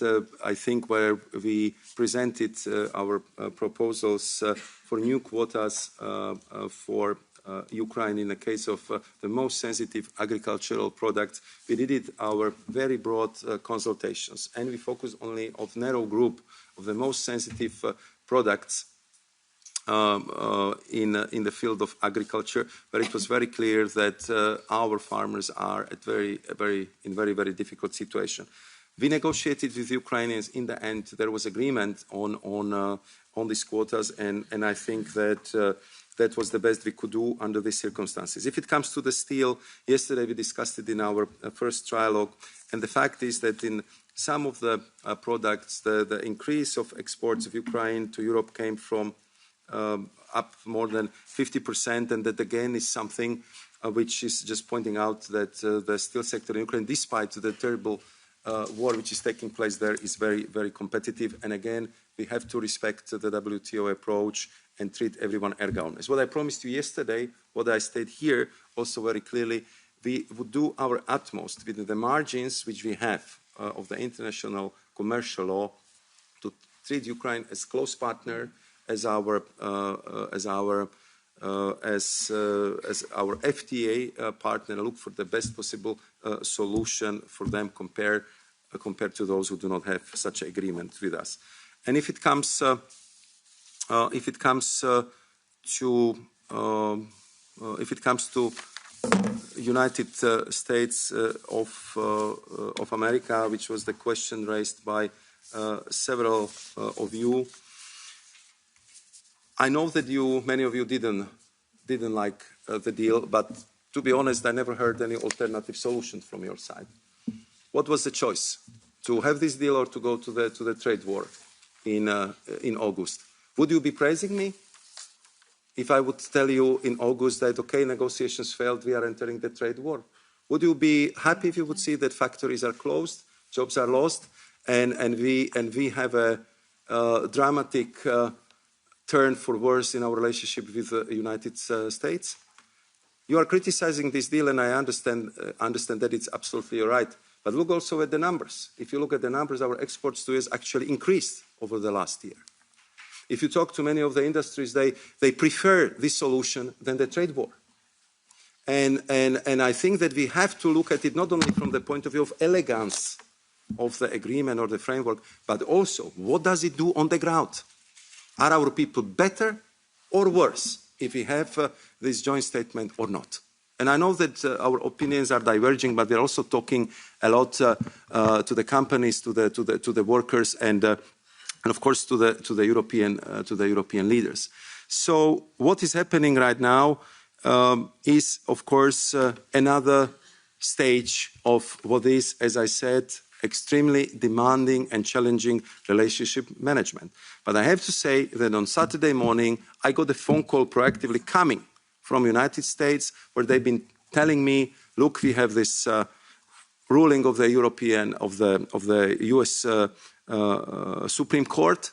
I think where we presented our proposals for new quotas for Ukraine in the case of the most sensitive agricultural products, we did it our very broad consultations. And we focused only on a narrow group of the most sensitive products in the field of agriculture, where it was very clear that our farmers are at very difficult situation. We negotiated with the Ukrainians. In the end, there was agreement on these quotas, and I think that that was the best we could do under these circumstances. If it comes to the steel, yesterday we discussed it in our first trialogue, and the fact is that in some of the products, the increase of exports of Ukraine to Europe came from up more than 50%, and that again is something which is just pointing out that the steel sector in Ukraine, despite the terrible war which is taking place there, is very competitive. And again, we have to respect the WTO approach and treat everyone ergon. As what I promised you yesterday, what I stated here also very clearly, we would do our utmost within the margins which we have of the international commercial law to treat Ukraine as close partner, as our FTA partner, and look for the best possible solution for them compared to those who do not have such an agreement with us. And if it comes to United States of America, which was the question raised by several of you, I know that many of you didn't like the deal, but to be honest, I never heard any alternative solution from your side. What was the choice? To have this deal or to go to the trade war in August? Would you be praising me if I would tell you in August that, okay, negotiations failed, we are entering the trade war? Would you be happy if you would see that factories are closed, jobs are lost, and we have a dramatic turn for worse in our relationship with the United States? You are criticizing this deal, and I understand that it's absolutely right. But look also at the numbers. If you look at the numbers, our exports to US actually increased over the last year. If you talk to many of the industries, they prefer this solution than the trade war. And I think that we have to look at it not only from the point of view of elegance of the agreement or the framework, but also what does it do on the ground? Are our people better or worse if we have this joint statement or not? And I know that our opinions are diverging, but we're also talking a lot to the companies, to the workers, and of course to the European leaders. So what is happening right now is, of course, another stage of what is, as I said, extremely demanding and challenging relationship management. But I have to say that on Saturday morning, I got a phone call proactively coming from the United States, where they've been telling me, look, we have this ruling of the US Supreme Court,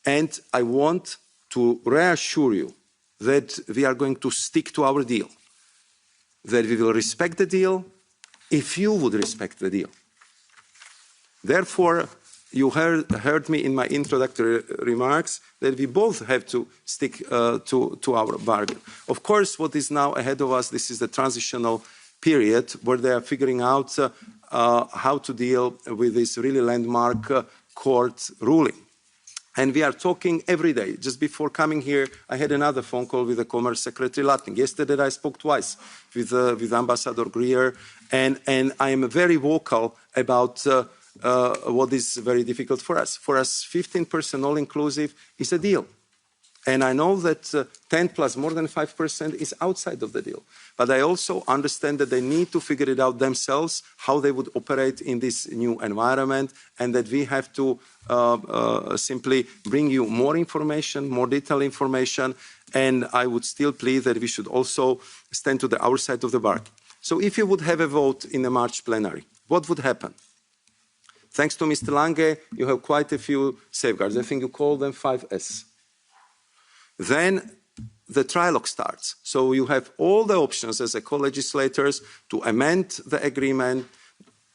and I want to reassure you that we are going to stick to our deal, that we will respect the deal if you would respect the deal. Therefore, you heard me in my introductory remarks that we both have to stick to our bargain. Of course, what is now ahead of us, this is the transitional period where they are figuring out how to deal with this really landmark court ruling. And we are talking every day. Just before coming here, I had another phone call with the Commerce Secretary Latting. Yesterday, I spoke twice with Ambassador Greer, and I am very vocal about what is very difficult for us. For us, 15% all-inclusive is a deal. And I know that 10 plus more than 5% is outside of the deal. But I also understand that they need to figure it out themselves, how they would operate in this new environment, and that we have to simply bring you more information, more detailed information, and I would still plead that we should also stand to our side of the bargain. So if you would have a vote in the March plenary, what would happen? Thanks to Mr. Lange, you have quite a few safeguards. I think you call them 5S. Then the trilogue starts. So you have all the options as a co-legislators to amend the agreement,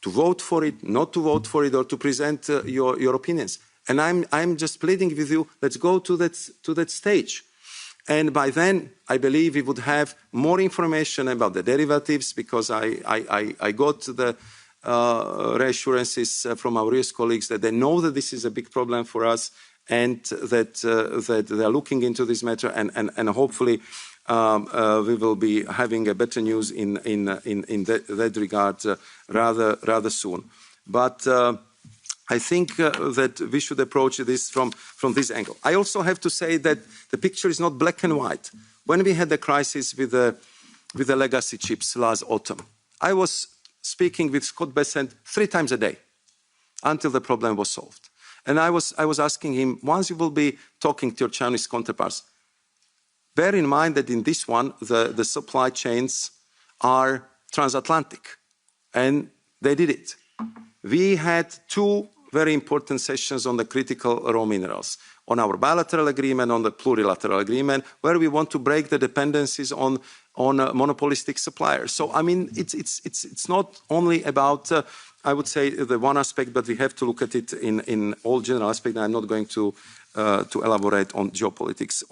to vote for it, not to vote for it, or to present your opinions. And I'm just pleading with you, let's go to that stage. And by then, I believe we would have more information about the derivatives, because I got the reassurances from our US colleagues that they know that this is a big problem for us, and that they are looking into this matter, and hopefully we will be having a better news in that regard rather soon. But I think that we should approach this from this angle. I also have to say that the picture is not black and white. When we had the crisis with the legacy chips last autumn, I was speaking with Scott Bessent 3 times a day until the problem was solved. And I was asking him, once you will be talking to your Chinese counterparts, bear in mind that in this one, the supply chains are transatlantic. And they did it. We had 2 very important sessions on the critical raw minerals, on our bilateral agreement, on the plurilateral agreement, where we want to break the dependencies on monopolistic suppliers. So, I mean, it's not only about, I would say, the one aspect, but we have to look at it in all general aspects. I'm not going to elaborate on geopolitics.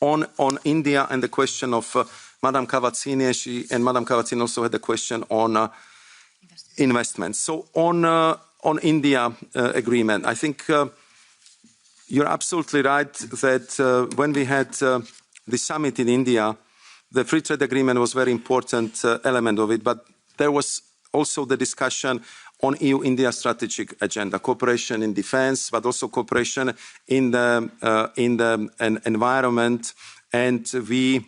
On India and the question of Madame Cavazzini, and Madame Cavazzini also had a question on investments. So on India agreement, I think you're absolutely right that when we had the summit in India, the free trade agreement was a very important element of it, but there was also the discussion on EU-India strategic agenda, cooperation in defense, but also cooperation in the environment, and we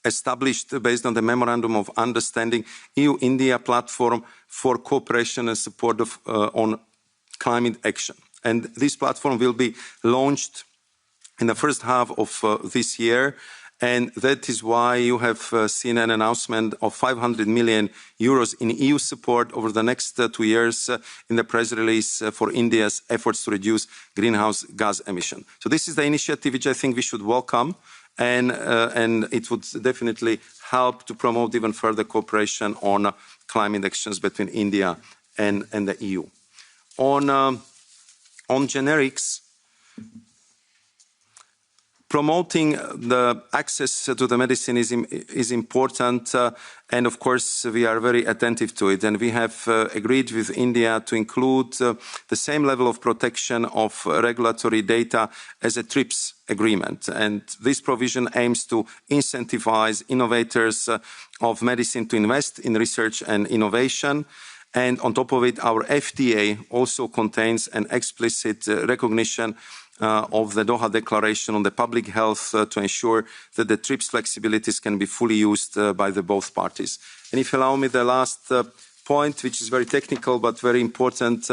established, based on the Memorandum of Understanding, EU-India platform for cooperation and support on climate action. And this platform will be launched in the first half of this year, and that is why you have seen an announcement of 500 million euros in EU support over the next 2 years in the press release for India's efforts to reduce greenhouse gas emission. So this is the initiative which I think we should welcome, and it would definitely help to promote even further cooperation on climate actions between India and the EU. On generics, promoting the access to the medicine is important, and of course we are very attentive to it. And we have agreed with India to include the same level of protection of regulatory data as a TRIPS agreement. And this provision aims to incentivize innovators of medicine to invest in research and innovation. And on top of it, our FTA also contains an explicit recognition of the Doha Declaration on the public health to ensure that the TRIPS flexibilities can be fully used by both parties. And if you allow me the last point, which is very technical but very important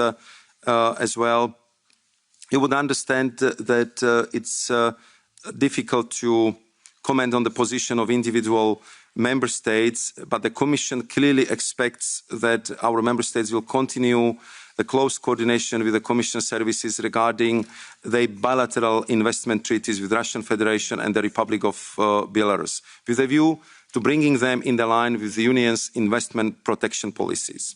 as well, you would understand that it's difficult to comment on the position of individual member states, but the Commission clearly expects that our member states will continue the close coordination with the Commission services regarding the bilateral investment treaties with the Russian Federation and the Republic of Belarus, with a view to bringing them in line with the Union's investment protection policies.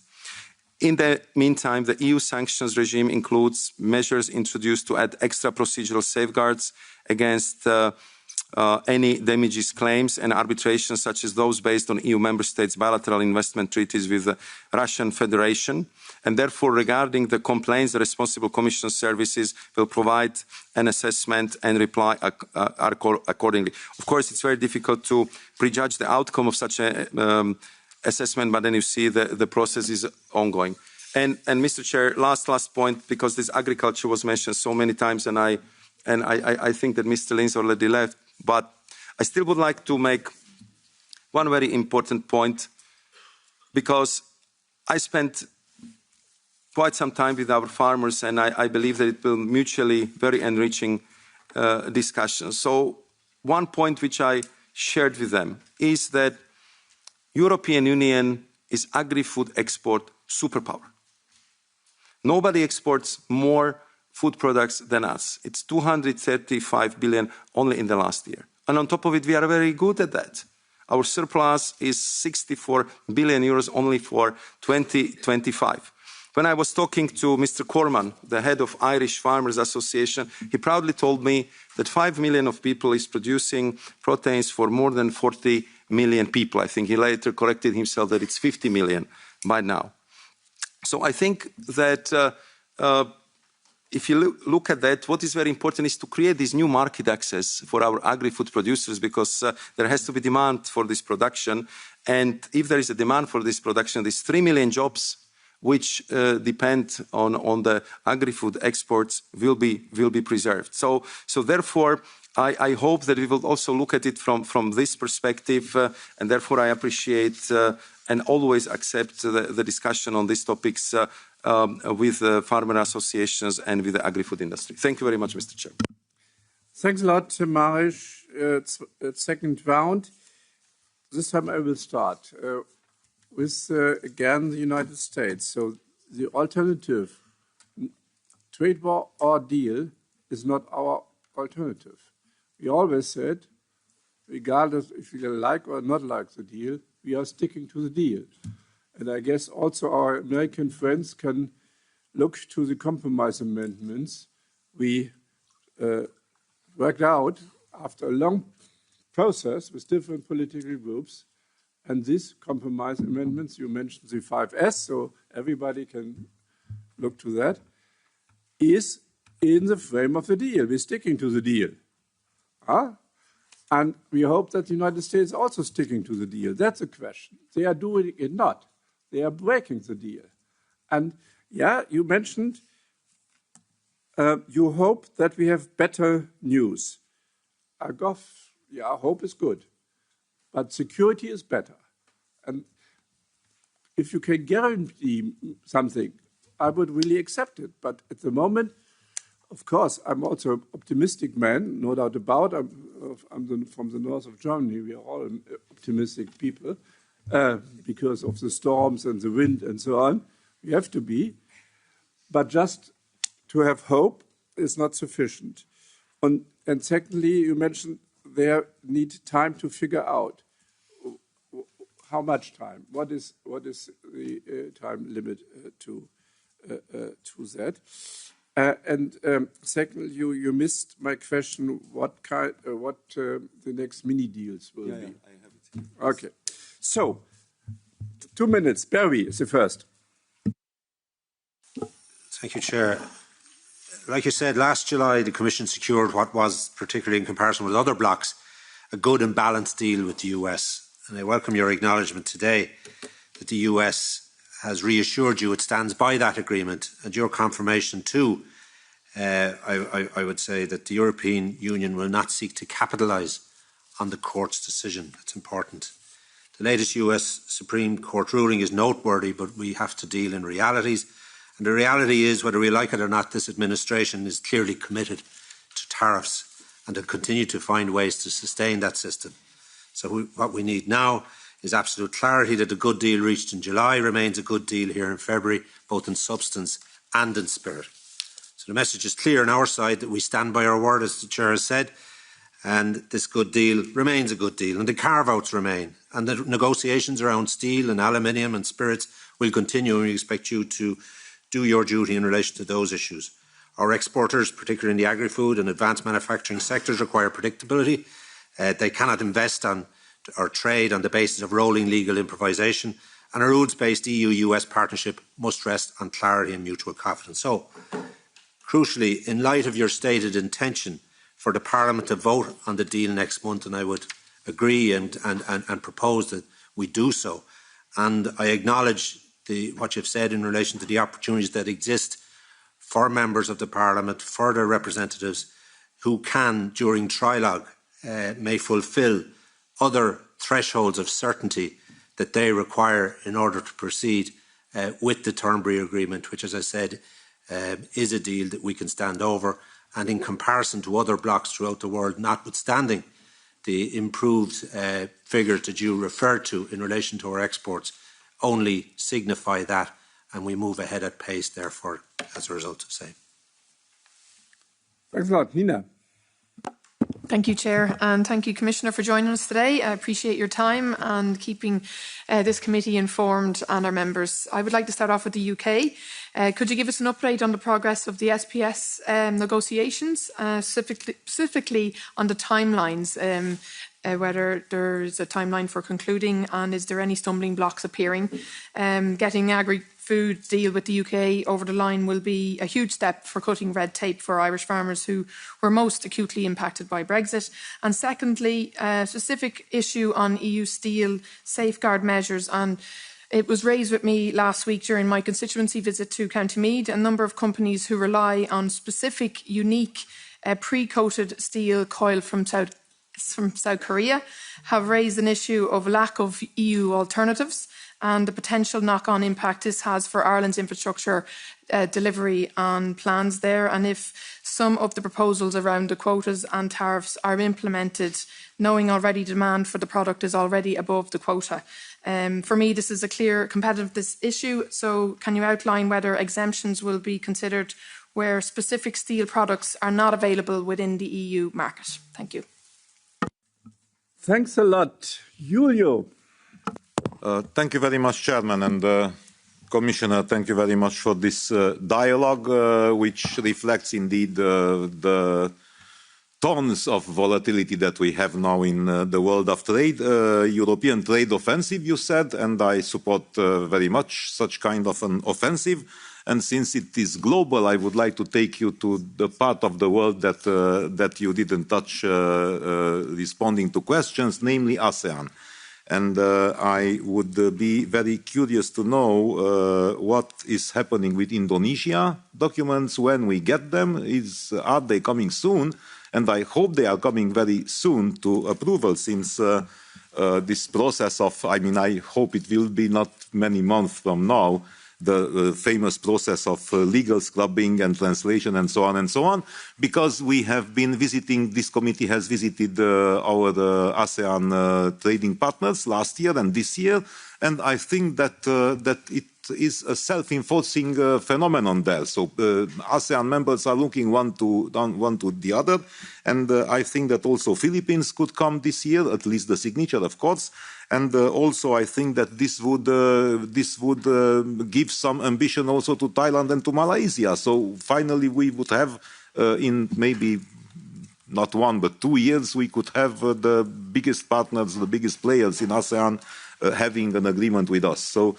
In the meantime, the EU sanctions regime includes measures introduced to add extra procedural safeguards against any damages claims and arbitration, such as those based on EU member states' bilateral investment treaties with the Russian Federation. And therefore, regarding the complaints, the responsible Commission services will provide an assessment and reply accordingly. Of course, it's very difficult to prejudge the outcome of such an assessment, but then you see the process is ongoing. And Mr. Chair, last point, because this agriculture was mentioned so many times, and I think that Mr. Linz already left, but I still would like to make one very important point, because I spent quite some time with our farmers, and I believe that it will mutually very enriching discussions. So one point which I shared with them is that European Union is agri-food export superpower. Nobody exports more food products than us. It's 235 billion only in the last year. And on top of it, we are very good at that. Our surplus is 64 billion euros only for 2025. When I was talking to Mr. Corman, the head of Irish Farmers Association, he proudly told me that 5 million of people is producing proteins for more than 40 million people. I think he later corrected himself that it's 50 million by now. So I think that if you look at that, what is very important is to create this new market access for our agri-food producers, because there has to be demand for this production. And if there is a demand for this production, these 3 million jobs which depend on the agri-food exports will be preserved. So therefore, I hope that we will also look at it from this perspective, and therefore I appreciate and always accept the discussion on these topics with the farmer associations and with the agri-food industry. Thank you very much, Mr. Chair. Thanks a lot, Maroš. Second round. This time I will start with, again, the United States. So the alternative, trade war or deal, is not our alternative. We always said, regardless if we like or not like the deal, we are sticking to the deal. And I guess also our American friends can look to the compromise amendments we worked out after a long process with different political groups. And these compromise amendments, you mentioned the 5S, so everybody can look to that, is in the frame of the deal. We're sticking to the deal. And we hope that the United States is also sticking to the deal. That's a question. They are doing it not. They are breaking the deal. And yeah, you mentioned you hope that we have better news. Hope is good. But security is better. And if you can guarantee something, I would really accept it. But at the moment, of course, I'm also an optimistic man, no doubt about it. I'm from the north of Germany. We are all optimistic people because of the storms and the wind and so on. We have to be. But just to have hope is not sufficient. And secondly, you mentioned there need time to figure out how much time. What is the time limit to that? And secondly, you missed my question. What the next mini deals will be? I have it. Okay. So, 2 minutes. Barry is the first. Thank you, Chair. Like you said, last July the Commission secured what was, particularly in comparison with other blocs, a good and balanced deal with the US. And I welcome your acknowledgement today that the US has reassured you it stands by that agreement, and your confirmation too, I would say, that the European Union will not seek to capitalise on the court's decision. That's important. The latest US Supreme Court ruling is noteworthy, but we have to deal in realities. And the reality is, whether we like it or not, this administration is clearly committed to tariffs and to continue to find ways to sustain that system. So what we need now is absolute clarity that the good deal reached in July remains a good deal here in February, both in substance and in spirit. So the message is clear on our side that we stand by our word, as the Chair has said, and this good deal remains a good deal, and the carve-outs remain, and the negotiations around steel and aluminium and spirits will continue, and we expect you to do your duty in relation to those issues. Our exporters, particularly in the agri-food and advanced manufacturing sectors, require predictability. They cannot invest on or trade on the basis of rolling legal improvisation, and a rules-based EU-US partnership must rest on clarity and mutual confidence. So, crucially, in light of your stated intention for the Parliament to vote on the deal next month, and I would agree and propose that we do so, and I acknowledge what you've said in relation to the opportunities that exist for members of the Parliament, for their representatives, who can, during trilogue, may fulfil other thresholds of certainty that they require in order to proceed with the Turnberry Agreement, which, as I said, is a deal that we can stand over, and in comparison to other blocs throughout the world, notwithstanding the improved figures that you referred to in relation to our exports only signify that, and we move ahead at pace, therefore, as a result of same. Thanks a lot. Nina. Thank you, Chair, and thank you, Commissioner, for joining us today. I appreciate your time and keeping this committee informed and our members. I would like to start off with the UK. Could you give us an update on the progress of the SPS negotiations, specifically on the timelines, whether there's a timeline for concluding, and is there any stumbling blocks appearing? Getting agri-food deal with the UK over the line will be a huge step for cutting red tape for Irish farmers who were most acutely impacted by Brexit. And secondly, a specific issue on EU steel safeguard measures. And it was raised with me last week during my constituency visit to County Meath. A number of companies who rely on specific, unique, pre-coated steel coil from South Korea have raised an issue of lack of EU alternatives and the potential knock-on impact this has for Ireland's infrastructure delivery and plans there. And if some of the proposals around the quotas and tariffs are implemented, knowing already demand for the product is already above the quota. For me, this is a clear competitiveness issue. So can you outline whether exemptions will be considered where specific steel products are not available within the EU market? Thank you. Thanks a lot. Julio. Thank you very much, Chairman, and Commissioner, thank you very much for this dialogue, which reflects indeed the tons of volatility that we have now in the world of trade. European trade offensive, you said, and I support very much such kind of an offensive. And since it is global, I would like to take you to the part of the world that you didn't touch responding to questions, namely ASEAN. And I would be very curious to know what is happening with Indonesia documents, when we get them. Are they coming soon? And I hope they are coming very soon to approval, since this process of, I hope it will be not many months from now, the famous process of legal scrubbing and translation and so on, because we have been visiting, this committee has visited our ASEAN trading partners last year and this year, and I think that it is a self-enforcing phenomenon there. So ASEAN members are looking one to the other, and I think that also Philippines could come this year, at least the signature, of course. And also I think that this would give some ambition also to Thailand and to Malaysia. So finally we would have in maybe not 1 but 2 years, we could have the biggest partners, the biggest players in ASEAN having an agreement with us. So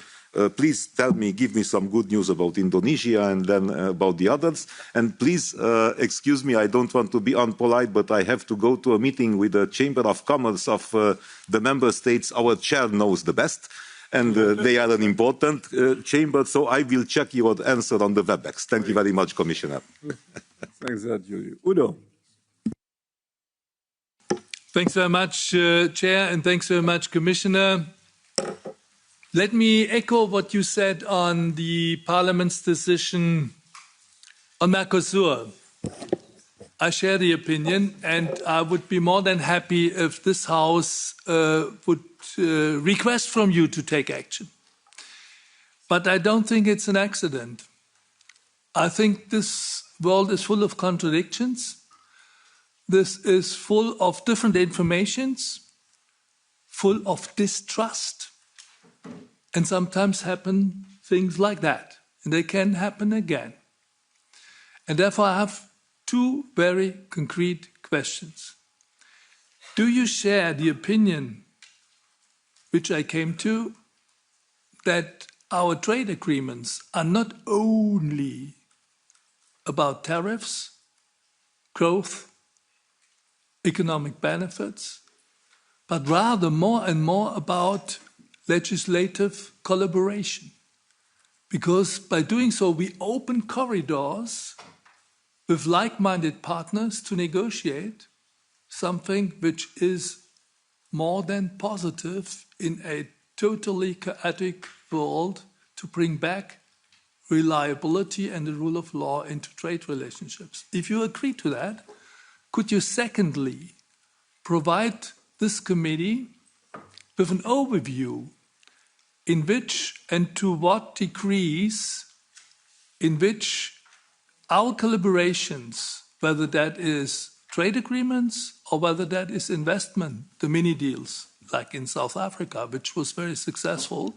please tell me, give me some good news about Indonesia and then about the others. And please excuse me, I don't want to be unpolite, but I have to go to a meeting with the Chamber of Commerce of the member states. Our chair knows the best, and they are an important chamber, so I will check your answer on the WebEx. Thank you very much, Commissioner. Thanks a lot, Julio. Udo. Thanks very much, Chair, and thanks very much, Commissioner. Let me echo what you said on the Parliament's decision on Mercosur. I share the opinion, and I would be more than happy if this House would request from you to take action. But I don't think it's an accident. I think this world is full of contradictions. This is full of different informations, full of distrust. And sometimes happen things like that, and they can happen again. And therefore I have 2 very concrete questions. Do you share the opinion which I came to, that our trade agreements are not only about tariffs, growth, economic benefits, but rather more and more about legislative collaboration? Because by doing so, we open corridors with like-minded partners to negotiate something which is more than positive in a totally chaotic world, to bring back reliability and the rule of law into trade relationships. If you agree to that, could you secondly provide this committee with an overview in which and to what degrees in which our collaborations, whether that is trade agreements or whether that is investment, the mini deals, like in South Africa, which was very successful,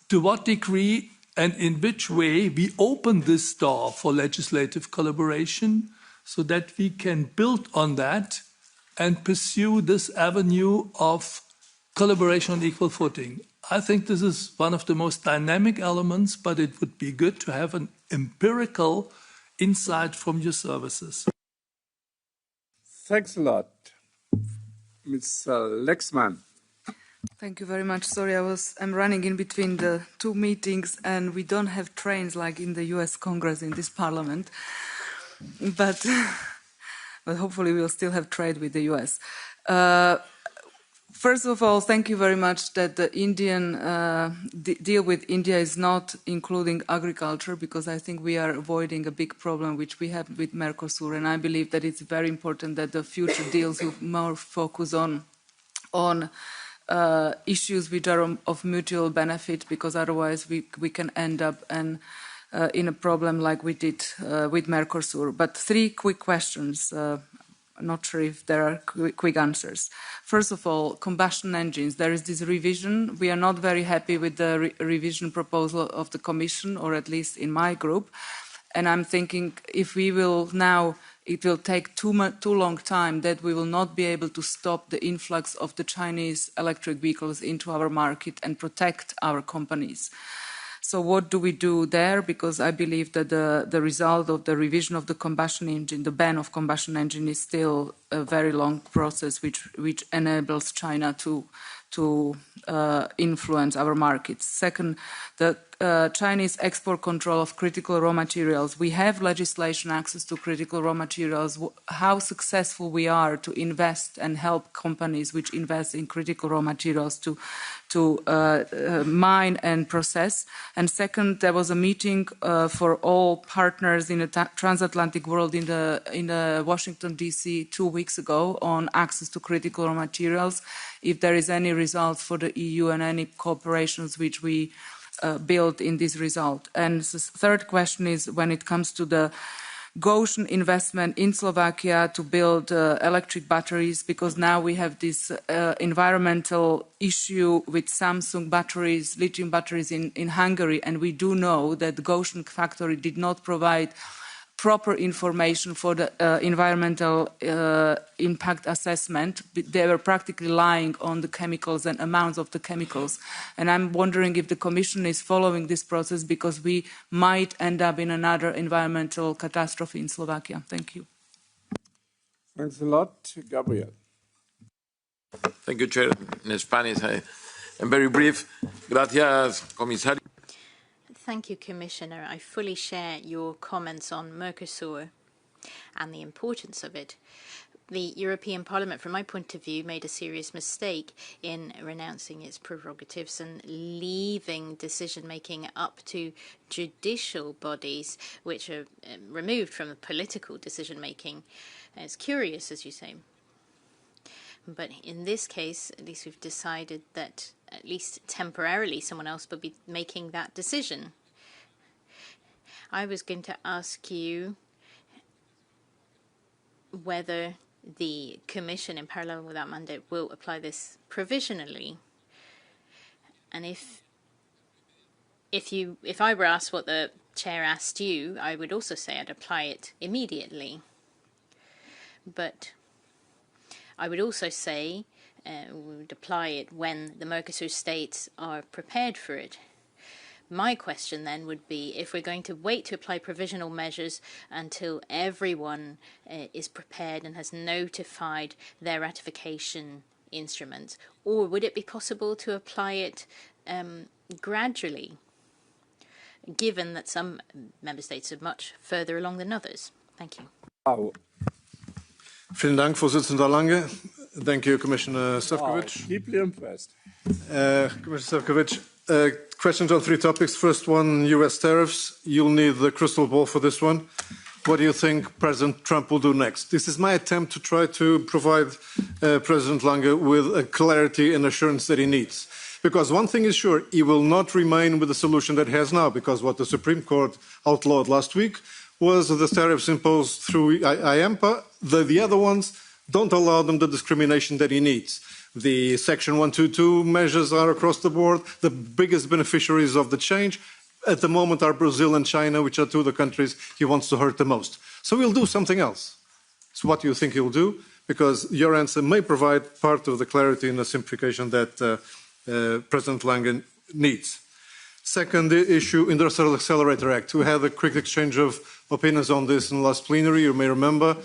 to what degree and in which way we open this door for legislative collaboration so that we can build on that and pursue this avenue of collaboration on equal footing. I think this is one of the most dynamic elements, but it would be good to have an empirical insight from your services. Thanks a lot. Mr. Lexman. Thank you very much. Sorry, I'm running in between the two meetings, and we don't have trains like in the US Congress in this parliament. But hopefully we'll still have trade with the US. First of all, thank you very much that the Indian deal with India is not including agriculture, because I think we are avoiding a big problem which we have with Mercosur, and I believe that it's very important that the future deals will more focus on issues which are of mutual benefit, because otherwise we can end up in a problem like we did with Mercosur. But three quick questions. I'm not sure if there are quick answers. First of all, combustion engines. There is this revision. We are not very happy with the revision proposal of the Commission, or at least in my group. And I'm thinking if we will now, it will take too long time, that we will not be able to stop the influx of the Chinese electric vehicles into our market and protect our companies. So what do we do there? Because I believe that the result of the revision of the combustion engine, the ban of combustion engine, is still a very long process which enables China to influence our markets. Second, the Chinese export control of critical raw materials. We have legislation access to critical raw materials. How successful we are to invest and help companies which invest in critical raw materials to mine and process. And second, there was a meeting for all partners in the transatlantic world in the Washington DC 2 weeks ago on access to critical raw materials. If there is any results for the EU and any cooperations which we build in this result. And the third question is when it comes to the Goshen investment in Slovakia to build electric batteries, because now we have this environmental issue with Samsung batteries, lithium batteries in Hungary, and we do know that the Goshen factory did not provide proper information for the environmental impact assessment. They were practically lying on the chemicals and amounts of the chemicals. And I'm wondering if the Commission is following this process, because we might end up in another environmental catastrophe in Slovakia. Thank you. Thanks a lot. Gabriel. Thank you, Chair. In Spanish, I'm very brief. Gracias, Comisario. Thank you, Commissioner. I fully share your comments on Mercosur and the importance of it. The European Parliament, from my point of view, made a serious mistake in renouncing its prerogatives and leaving decision-making up to judicial bodies, which are removed from the political decision-making. It's curious, as you say. But in this case, at least we've decided that at least temporarily someone else will be making that decision. I was going to ask you whether the Commission, in parallel with that mandate, will apply this provisionally. And if I were asked what the Chair asked you, I would also say I'd apply it immediately. But I would also say we would apply it when the Mercosur states are prepared for it. My question then would be, if we're going to wait to apply provisional measures until everyone is prepared and has notified their ratification instruments, or would it be possible to apply it gradually, given that some member states are much further along than others? Thank you. Wow. Vielen Dank, Vorsitzender Lange. Thank you, Commissioner Šefčovič. Wow, deeply impressed. Commissioner Šefčovič, questions on three topics. First one, US tariffs. You'll need the crystal ball for this one. what do you think President Trump will do next? This is my attempt to try to provide President Lange with a clarity and assurance that he needs. Because one thing is sure, he will not remain with the solution that he has now, because what the Supreme Court outlawed last week was the tariffs imposed through IEMPA. The other ones don't allow them the discrimination that he needs. The Section 122 measures are across the board. The biggest beneficiaries of the change at the moment are Brazil and China, which are two of the countries he wants to hurt the most. So he'll do something else. So what do you think he'll do? Because your answer may provide part of the clarity and the simplification that President Lange needs. Second issue, Industrial Accelerator Act. We had a quick exchange of opinions on this in the last plenary, you may remember.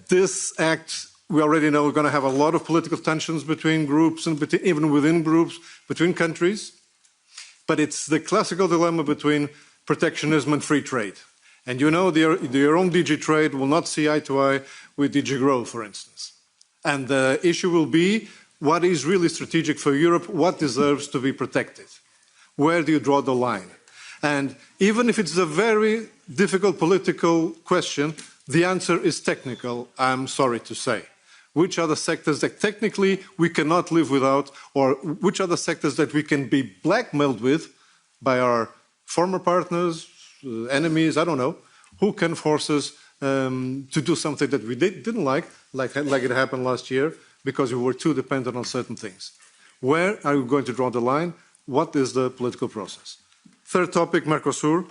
This act, we already know, we're going to have a lot of political tensions between groups and even within groups, between countries. But it's the classical dilemma between protectionism and free trade. And you know, your own DG Trade will not see eye to eye with DG Growth, for instance. And the issue will be, what is really strategic for Europe? What deserves to be protected? Where do you draw the line? And even if it's a very difficult political question, the answer is technical, I'm sorry to say. Which are the sectors that technically we cannot live without, or which are the sectors that we can be blackmailed with by our former partners, enemies, I don't know, who can force us to do something that we didn't like it happened last year, because we were too dependent on certain things. Where are we going to draw the line? What is the political process? Third topic, Mercosur,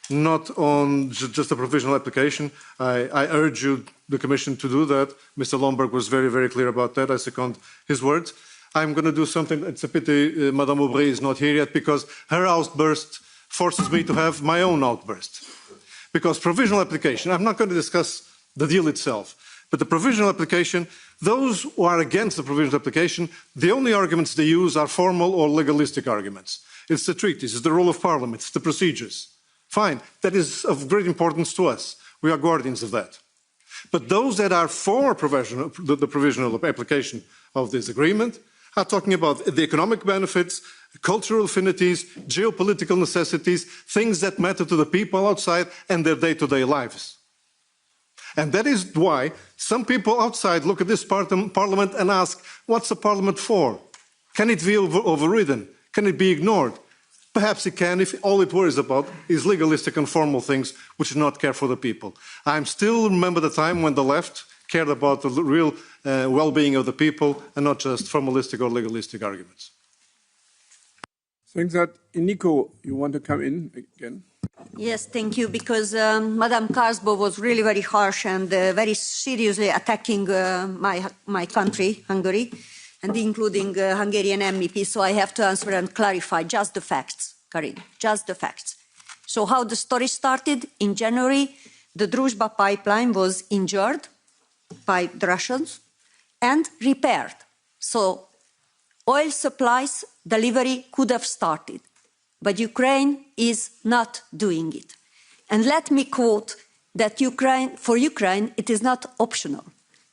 not on just a provisional application. I urge you, the Commission, to do that. Mr. Lomberg was very, very clear about that. I second his words. I'm going to do something, it's a pity Madame Aubry is not here yet, because her outburst forces me to have my own outburst. Because provisional application, I'm not going to discuss the deal itself, but the provisional application, those who are against the provisional application, the only arguments they use are formal or legalistic arguments. It's the treaties, it's the role of Parliament, it's the procedures. Fine, that is of great importance to us. We are guardians of that. But those that are for the provisional application of this agreement are talking about the economic benefits, cultural affinities, geopolitical necessities, things that matter to the people outside and their day-to-day lives. And that is why some people outside look at this Parliament and ask, what's the Parliament for? Can it be overridden? Can it be ignored? Perhaps it can if all it worries about is legalistic and formal things which do not care for the people. I still remember the time when the left cared about the real well-being of the people and not just formalistic or legalistic arguments. I think that, Nico, you want to come in again? Yes, thank you, because Madame Karsbo was really very harsh and very seriously attacking my country, Hungary, and including Hungarian MEP, so I have to answer and clarify just the facts, Karin, just the facts. So how the story started, in January, the Druzhba pipeline was injured by the Russians and repaired. So oil supplies delivery could have started. But Ukraine is not doing it. And let me quote that for Ukraine, it is not optional.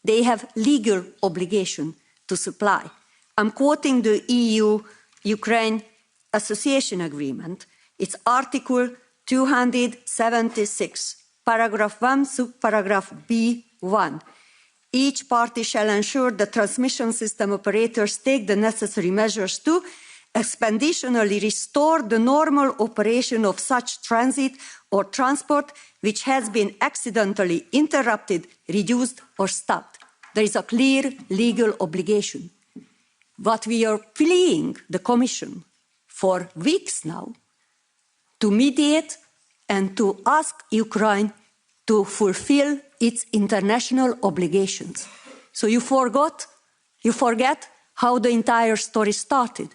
They have legal obligation to supply. I'm quoting the EU-Ukraine Association Agreement. It's Article 276, Paragraph 1, Subparagraph B1. Each party shall ensure that transmission system operators take the necessary measures to expeditiously restore the normal operation of such transit or transport which has been accidentally interrupted, reduced or stopped. There is a clear legal obligation. But we are pleading the Commission for weeks now to mediate and to ask Ukraine to fulfill its international obligations. So you forget how the entire story started.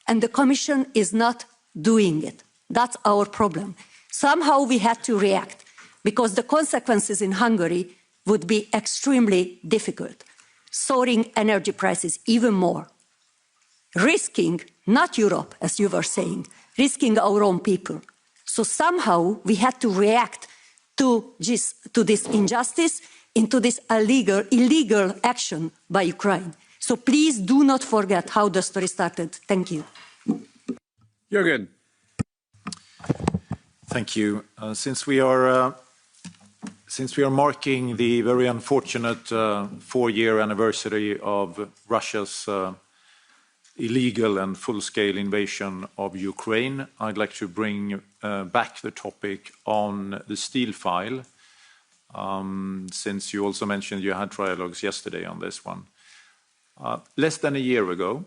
And the Commission is not doing it. That's our problem. Somehow we had to react because the consequences in Hungary would be extremely difficult. Soaring energy prices even more. Risking, not Europe, as you were saying, risking our own people. So somehow we had to react to this injustice, into this illegal action by Ukraine. So please do not forget how the story started. Thank you. Jürgen. Thank you. Since we are since we are marking the very unfortunate 4-year anniversary of Russia's illegal and full-scale invasion of Ukraine, I'd like to bring back the topic on the steel file, since you also mentioned you had trialogues yesterday on this one. Less than a year ago,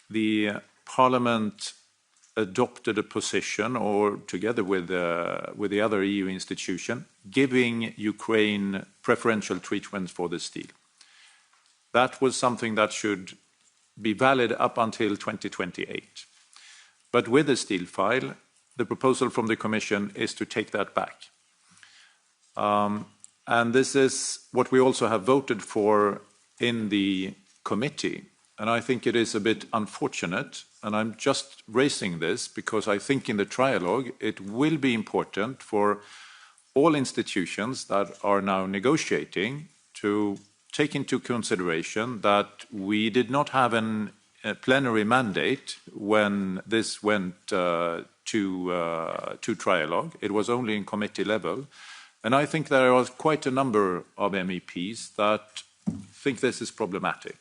the Parliament adopted a position, or together with the other EU institution, giving Ukraine preferential treatment for the steel. That was something that should be valid up until 2028. But with the steel file, the proposal from the Commission is to take that back. And this is what we also have voted for in the committee. And I think it is a bit unfortunate, and I'm just raising this because I think in the trialogue it will be important for all institutions that are now negotiating to take into consideration that we did not have a plenary mandate when this went to trialogue. It was only in committee level. And I think there are quite a number of MEPs that think this is problematic.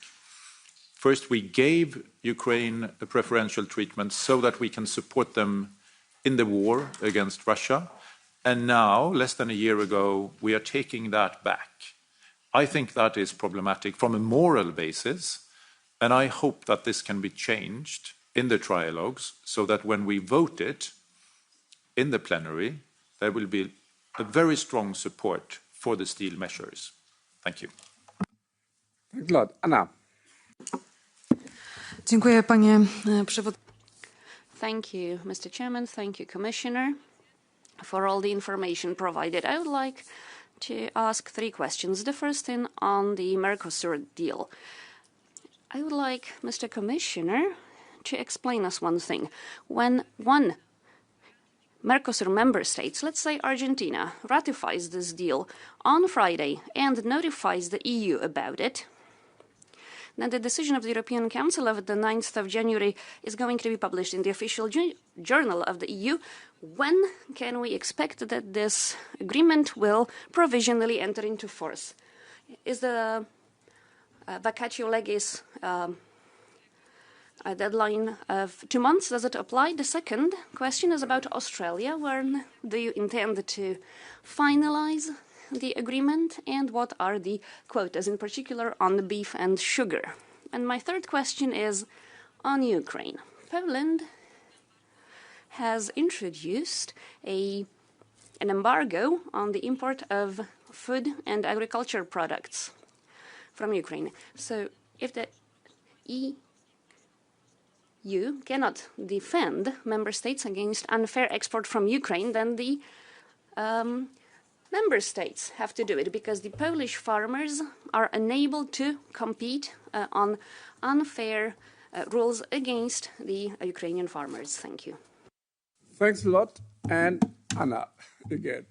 First, we gave Ukraine a preferential treatment so that we can support them in the war against Russia. And now, less than a year ago, we are taking that back. I think that is problematic from a moral basis, and I hope that this can be changed in the trialogues so that when we vote it in the plenary, there will be a very strong support for the steel measures. Thank you. Thanks a lot. Anna. Dziękuję, panie przewodniczący. Thank you, Mr. Chairman. Thank you, Commissioner, for all the information provided. I would like to ask 3 questions. The first thing on the Mercosur deal. I would like Mr. Commissioner to explain us one thing. When one Mercosur member states, let's say Argentina, ratifies this deal on Friday and notifies the EU about it, then the decision of the European Council of the 9th of January is going to be published in the official journal of the EU. When can we expect that this agreement will provisionally enter into force? Is the vacatio legis a deadline of 2 months? Does it apply? The second question is about Australia. When do you intend to finalize the agreement, and what are the quotas, in particular on the beef and sugar? And my third question is on Ukraine. Poland has introduced an embargo on the import of food and agriculture products from Ukraine. So if the EU cannot defend member states against unfair export from Ukraine, then the member states have to do it, because the Polish farmers are unable to compete on unfair rules against the Ukrainian farmers. Thank you. Thanks a lot. And Anna, again.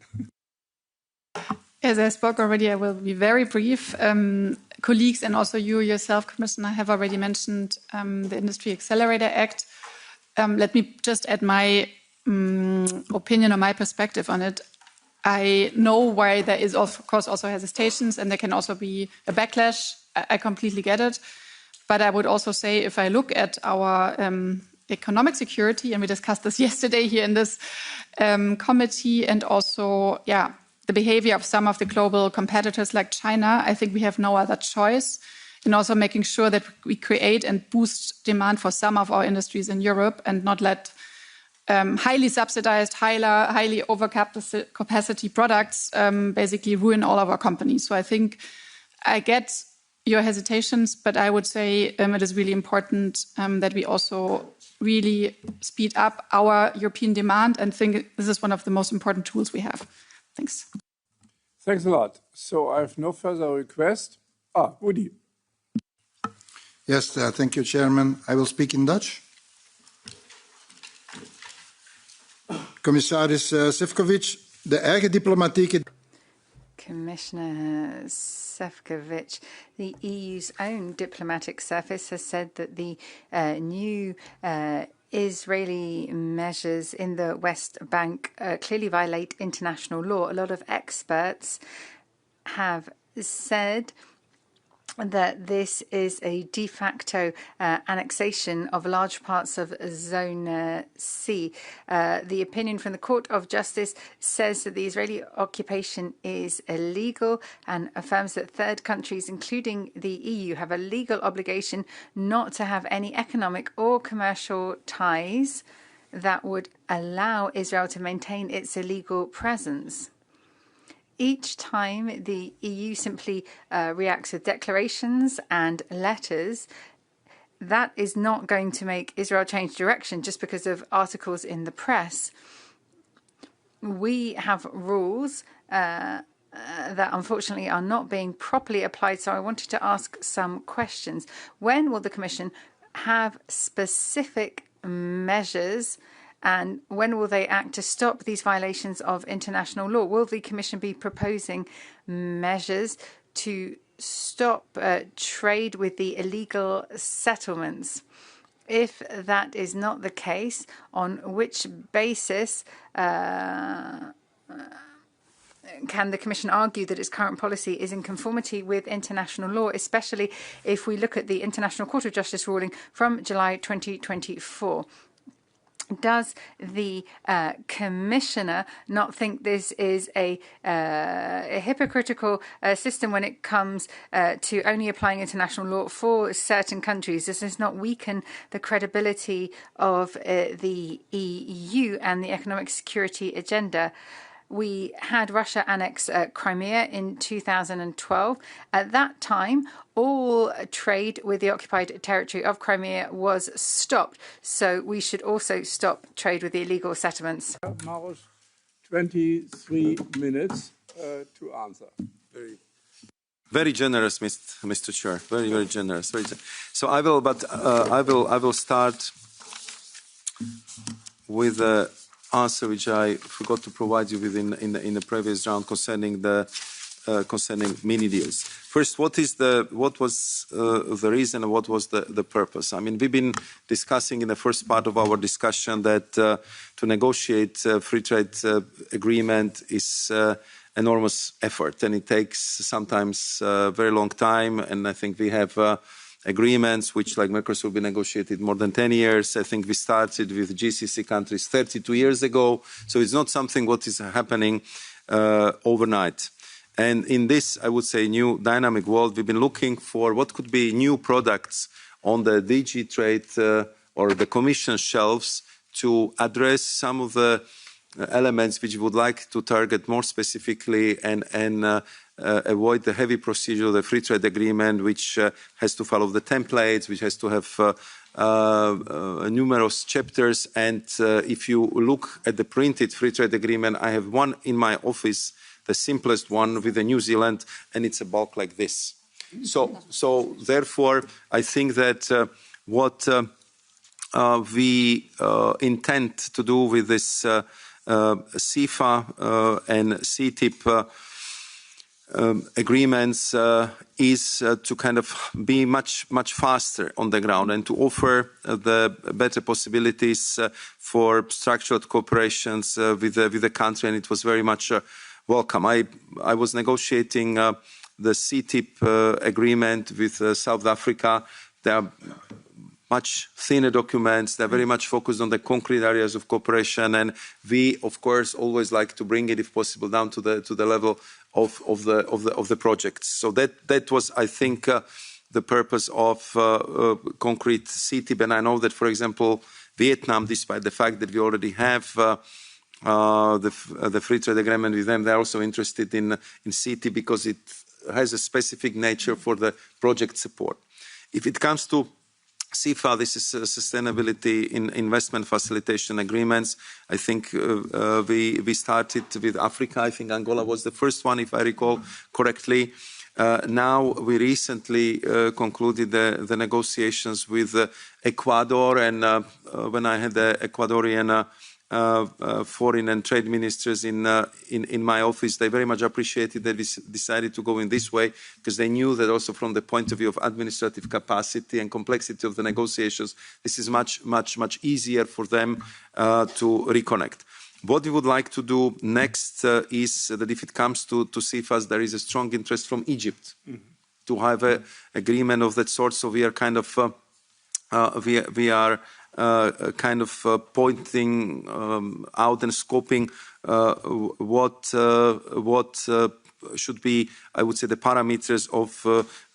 As I spoke already, I will be very brief. Colleagues, and also you yourself, Commissioner, have already mentioned the Industry Accelerator Act. Let me just add my opinion or my perspective on it. I know why there is, of course, also hesitations, and there can also be a backlash. I completely get it. But I would also say, if I look at our economic security, and we discussed this yesterday here in this committee, and also, the behavior of some of the global competitors like China, I think we have no other choice in also making sure that we create and boost demand for some of our industries in Europe, and not let highly subsidized, highly overcapacity products basically ruin all of our companies. So I think I get your hesitations, but I would say it is really important that we also really speed up our European demand, and think this is one of the most important tools we have. Thanks. Thanks a lot. So I have no further request. Woody. Yes, thank you, Chairman. I will speak in Dutch. Commissaris Šefčovič, de eigen diplomatieke... Commissioner Šefčovič, the EU's own diplomatic service has said that the new Israeli measures in the West Bank clearly violate international law. A lot of experts have said that this is a de facto annexation of large parts of Zone C. The opinion from the Court of Justice says that the Israeli occupation is illegal and affirms that third countries, including the EU, have a legal obligation not to have any economic or commercial ties that would allow Israel to maintain its illegal presence. Each time the EU simply reacts with declarations and letters, that is not going to make Israel change direction just because of articles in the press. We have rules that unfortunately are not being properly applied, so I wanted to ask some questions. When will the Commission have specific measures, and when will they act to stop these violations of international law? Will the Commission be proposing measures to stop trade with the illegal settlements? If that is not the case, on which basis can the Commission argue that its current policy is in conformity with international law, especially if we look at the International Court of Justice ruling from July 2024? Does the Commissioner not think this is a hypocritical system when it comes to only applying international law for certain countries? Does this not weaken the credibility of the EU and the economic security agenda? We had Russia annex Crimea in 2012. At that time, all trade with the occupied territory of Crimea was stopped. So we should also stop trade with the illegal settlements. Maroš, 23 minutes to answer. Very generous, Mr. Chair. Very, very generous. So I will start with the answer which I forgot to provide you with in the previous round concerning mini deals. First, what was the reason and what was the purpose? I mean, we've been discussing in the first part of our discussion that to negotiate a free trade agreement is enormous effort, and it takes sometimes a very long time. And I think we have agreements which, like Mercosur, will be negotiated more than 10 years. I think we started with GCC countries 32 years ago. So it's not something what is happening overnight. And in this, I would say, new dynamic world, we've been looking for what could be new products on the DG Trade or the Commission shelves to address some of the elements which we would like to target more specifically and avoid the heavy procedure of the free trade agreement, which has to follow the templates, which has to have numerous chapters. And if you look at the printed free trade agreement, I have one in my office, the simplest one with the New Zealand, and it's a bulk like this. So therefore, I think that what we intend to do with this CEFA and CTIP agreements is to kind of be much faster on the ground and to offer the better possibilities for structured cooperations with the country, and it was very much welcome. I was negotiating the CTIP agreement with South Africa. There are much thinner documents. They're very much focused on the concrete areas of cooperation, and we, of course, always like to bring it, if possible, down to the level of the projects. So that was, I think, the purpose of concrete CTIP. And I know that, for example, Vietnam, despite the fact that we already have the free trade agreement with them, they're also interested in CTIP because it has a specific nature for the project support. If it comes to CEFA, this is sustainability in investment facilitation agreements. I think we started with Africa. I think Angola was the first one, if I recall correctly. Now we recently concluded the negotiations with Ecuador, and when I had the Ecuadorian foreign and trade ministers in my office. They very much appreciated that we decided to go in this way, because they knew that also from the point of view of administrative capacity and complexity of the negotiations, this is much easier for them to reconnect. What we would like to do next is that if it comes to CFAs, there is a strong interest from Egypt to have an agreement of that sort. So we are kind of pointing out and scoping what should be, I would say, the parameters of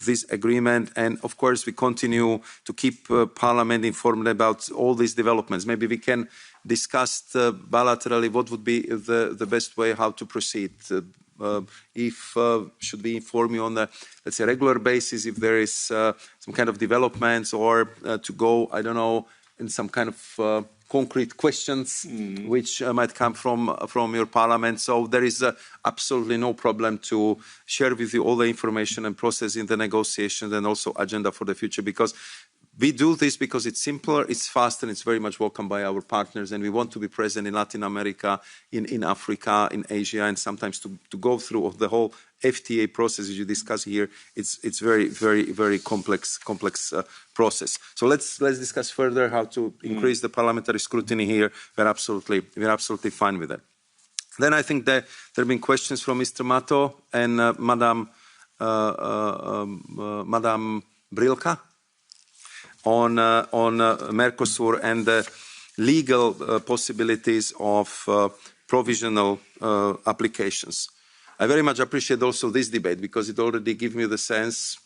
this agreement. And of course, we continue to keep Parliament informed about all these developments. Maybe we can discuss bilaterally what would be the best way how to proceed. Should we inform you on a, let's say, regular basis if there is some kind of developments, or to go, I don't know, in some kind of concrete questions which might come from your Parliament. So there is absolutely no problem to share with you all the information and process in the negotiations, and also agenda for the future, because we do this because it's simpler, it's faster, and it's very much welcomed by our partners. And we want to be present in Latin America, in Africa, in Asia, and sometimes to go through the whole FTA process as you discuss here. It's very complex process. So let's discuss further how to increase the parliamentary scrutiny here. We're absolutely fine with that. Then I think that there have been questions from Mr. Mato and Madam Brilka on Mercosur and the legal possibilities of provisional applications. I very much appreciate also this debate, because it already gives me the sense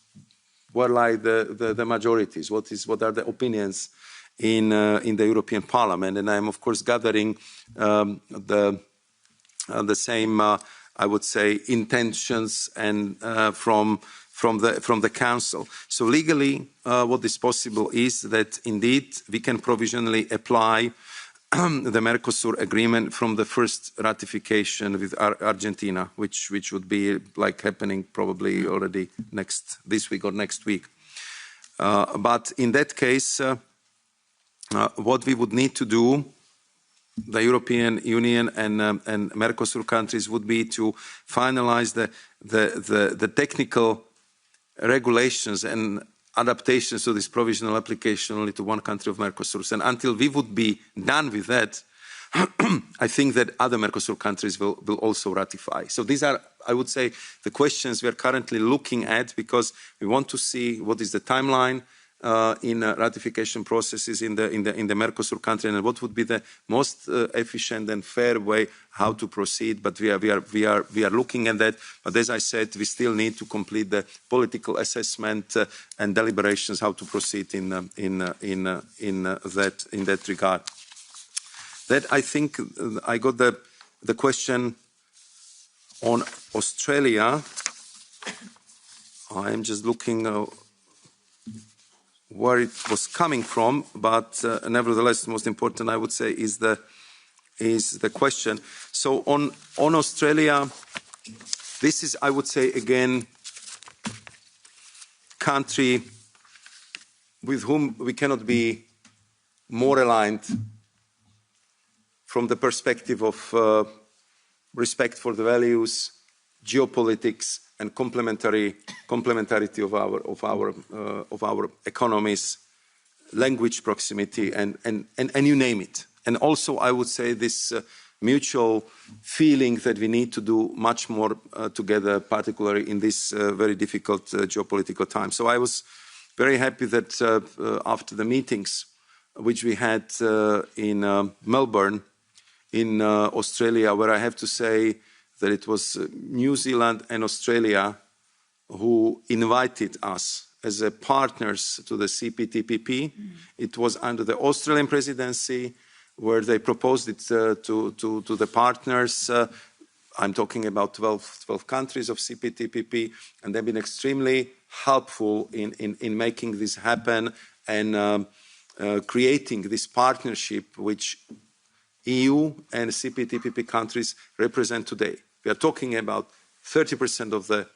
where lie the majorities, what are the opinions in the European Parliament, and I am of course gathering the same, I would say, intentions and from the Council. So legally, what is possible is that indeed we can provisionally apply the Mercosur agreement from the first ratification with Argentina, which would be like happening probably already this week or next week. But in that case, what we would need to do, the European Union and Mercosur countries, would be to finalize the technical regulations and adaptations to this provisional application only to one country of Mercosur. And until we would be done with that, I think that other Mercosur countries will also ratify. So these are, I would say, the questions we are currently looking at, because we want to see what is the timeline in ratification processes in the Mercosur country, and what would be the most efficient and fair way how to proceed. But we are looking at that. But as I said, we still need to complete the political assessment and deliberations how to proceed in that regard. That, I think, I got the question on Australia. I am just looking where it was coming from, but nevertheless, the most important, I would say, is the question. So on Australia, this is, I would say, again, country with whom we cannot be more aligned from the perspective of respect for the values, geopolitics, and complementarity of our economies, language proximity, and you name it. And also, I would say, this mutual feeling that we need to do much more together, particularly in this very difficult geopolitical time. So I was very happy that after the meetings which we had in Melbourne, in Australia, where I have to say that it was New Zealand and Australia who invited us as partners to the CPTPP. It was under the Australian presidency, where they proposed it to the partners. I'm talking about 12 countries of CPTPP, and they've been extremely helpful in making this happen and creating this partnership which EU and CPTPP countries represent today. We are talking about 30% of the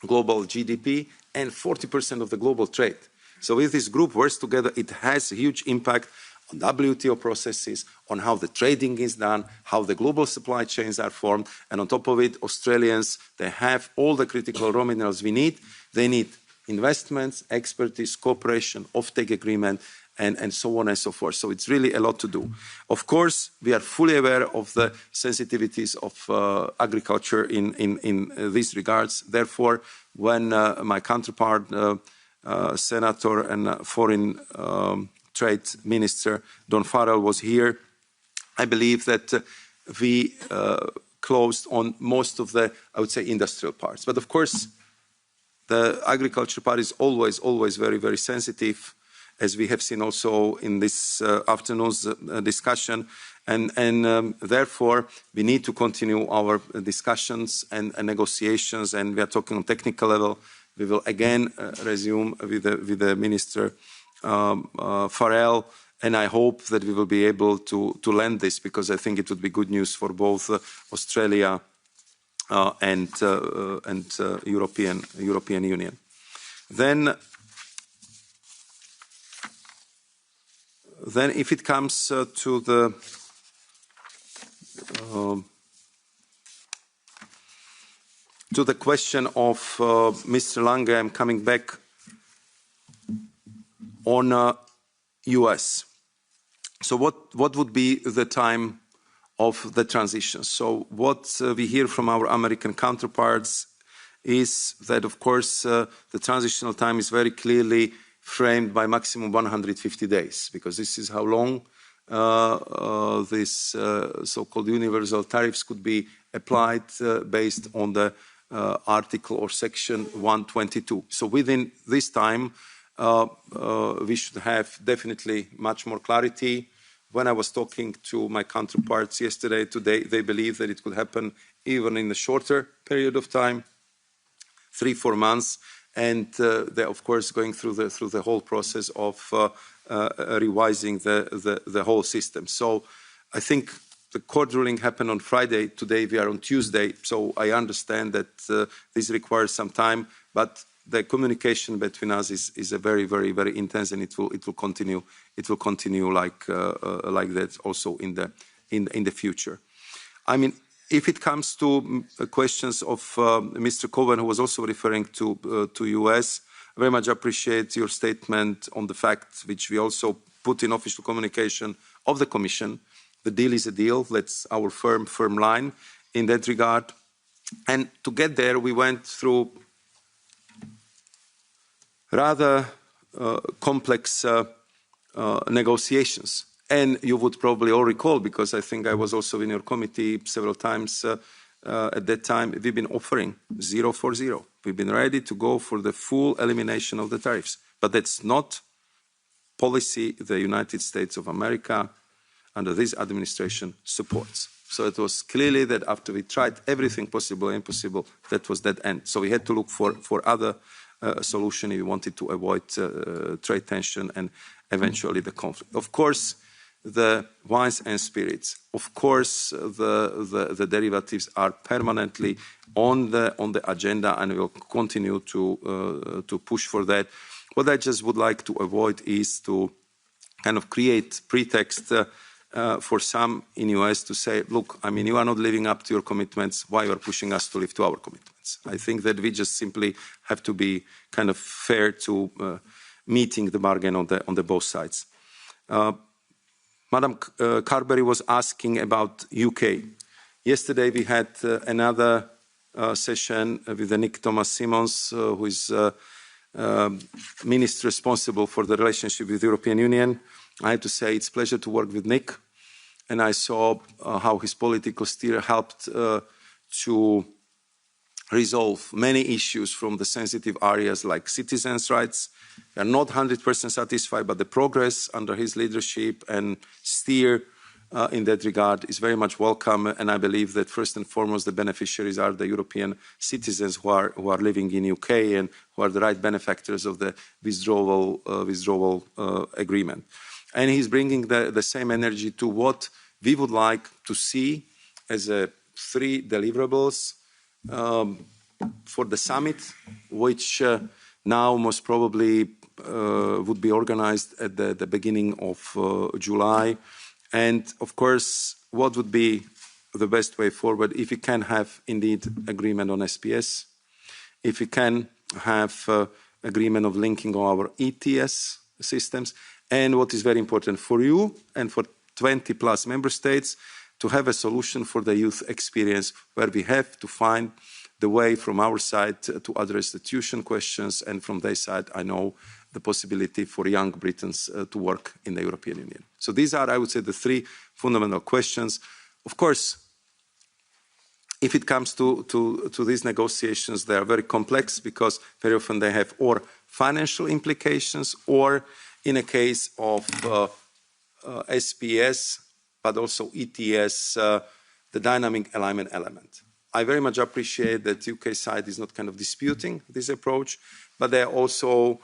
global GDP and 40% of the global trade. So if this group works together, it has a huge impact on WTO processes, on how the trading is done, how the global supply chains are formed, and on top of it, Australians, they have all the critical raw minerals we need. They need investments, expertise, cooperation, offtake agreement, and so on and so forth. So it's really a lot to do. Of course, we are fully aware of the sensitivities of agriculture in these regards. Therefore, when my counterpart, Senator and Foreign Trade Minister Don Farrell was here, I believe that we closed on most of the, I would say, industrial parts. But of course, the agriculture part is always very, very sensitive, as we have seen also in this afternoon's discussion. And therefore, we need to continue our discussions and negotiations, and we are talking on technical level. We will again resume with the Minister Farrell, and I hope that we will be able to land this, because I think it would be good news for both Australia and European Union. Then if it comes to the question of Mr. Lange, I'm coming back on US. So what would be the time of the transition? So what we hear from our American counterparts is that, of course, the transitional time is very clearly framed by maximum 150 days, because this is how long this so-called universal tariffs could be applied based on the article or section 122. So within this time, we should have definitely much more clarity. When I was talking to my counterparts yesterday, today, they believe that it could happen even in a shorter period of time, 3-4 months, and they're of course going through the whole process of revising the whole system. So I think the court ruling happened on Friday. Today we are on Tuesday, so I understand that this requires some time, but the communication between us is a very intense, and it will continue. It will continue like that also in the future. I mean, if it comes to questions of Mr. Cohen, who was also referring to US, I very much appreciate your statement on the fact, which we also put in official communication of the Commission. The deal is a deal. That's our firm line in that regard. And to get there, we went through rather complex negotiations. And you would probably all recall, because I think I was also in your committee several times at that time, we've been offering 0 for 0. We've been ready to go for the full elimination of the tariffs. But that's not policy the United States of America under this administration supports. So it was clearly that after we tried everything possible and impossible, that was that end. So we had to look for other solution if we wanted to avoid trade tension and eventually the conflict. Of course, the wines and spirits. Of course, the derivatives are permanently on the agenda, and we will continue to push for that. What I just would like to avoid is to kind of create pretext for some in US to say, look, I mean, you are not living up to your commitments. Why you are pushing us to live to our commitments? I think that we just simply have to be kind of fair to meeting the bargain on the both sides. Madam Carberry was asking about UK. Yesterday we had another session with Nick Thomas-Simons, who is minister responsible for the relationship with the European Union. I have to say it's a pleasure to work with Nick, and I saw how his political steer helped to resolve many issues from the sensitive areas like citizens' rights. We are not 100% satisfied, but the progress under his leadership and steer in that regard is very much welcome, and I believe that first and foremost the beneficiaries are the European citizens who are living in UK and who are the right benefactors of the withdrawal agreement. And he's bringing the same energy to what we would like to see as 3 deliverables for the summit, which now most probably would be organized at the beginning of July. And of course, what would be the best way forward if we can have indeed agreement on SPS, if we can have agreement of linking our ETS systems, and what is very important for you and for 20 plus member states, to have a solution for the youth experience where we have to find the way from our side to address the tuition questions, and from their side, I know the possibility for young Britons to work in the European Union. So these are, I would say, the three fundamental questions. Of course, if it comes to these negotiations, they are very complex because very often they have or financial implications, or in a case of SPS, but also ETS, the dynamic alignment element. I very much appreciate that the UK side is not kind of disputing this approach, but they're also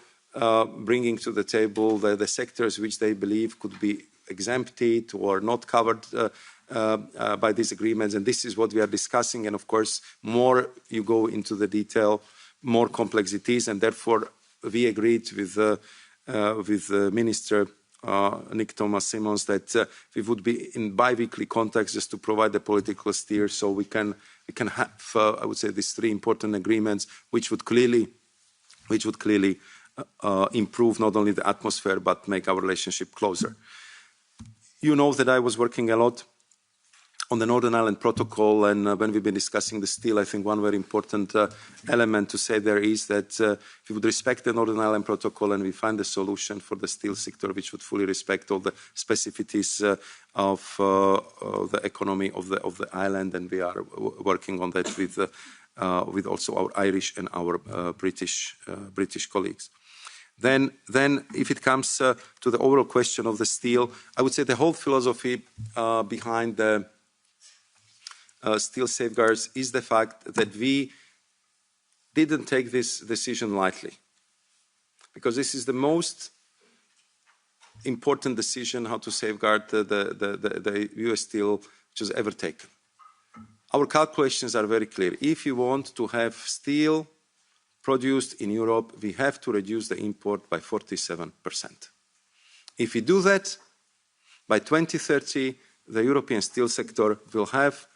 bringing to the table the sectors which they believe could be exempted or not covered by these agreements, and this is what we are discussing. And of course, more you go into the detail, more complex it is, and therefore we agreed with Minister Nick Thomas-Simons that we would be in bi-weekly contacts just to provide the political steer, so we can have, I would say, these three important agreements, which would clearly improve not only the atmosphere but make our relationship closer. You know that I was working a lot on the Northern Ireland Protocol, and when we've been discussing the steel, I think one very important element to say there is that we would respect the Northern Ireland Protocol and we find a solution for the steel sector which would fully respect all the specificities of the economy of the island, and we are working on that with also our Irish and our British colleagues. Then if it comes to the overall question of the steel, I would say the whole philosophy behind the steel safeguards is the fact that we didn't take this decision lightly, because this is the most important decision how to safeguard the US steel which was ever taken. Our calculations are very clear. If you want to have steel produced in Europe, we have to reduce the import by 47%. If we do that, by 2030, the European steel sector will have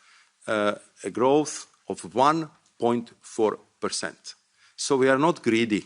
a growth of 1.4%. So we are not greedy.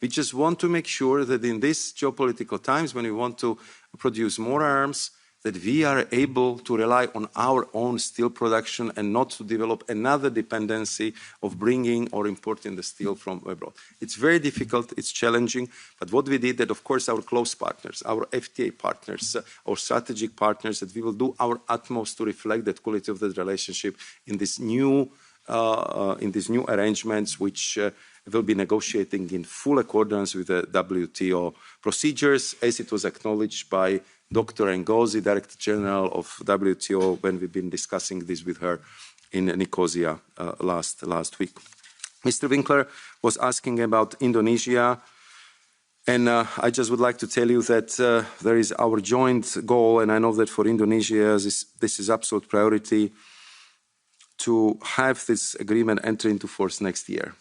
We just want to make sure that in these geopolitical times, when we want to produce more arms, that we are able to rely on our own steel production and not to develop another dependency of bringing or importing the steel from abroad. It's very difficult, it's challenging, but what we did, that of course our close partners, our FTA partners, our strategic partners, that we will do our utmost to reflect that quality of the relationship in this new arrangements, which will be negotiating in full accordance with the WTO procedures, as it was acknowledged by Dr. Ngozi, Director General of WTO, when we've been discussing this with her in Nicosia last week. Mr. Winkler was asking about Indonesia, and I just would like to tell you that there is our joint goal, and I know that for Indonesia this is absolute priority, to have this agreement enter into force next year.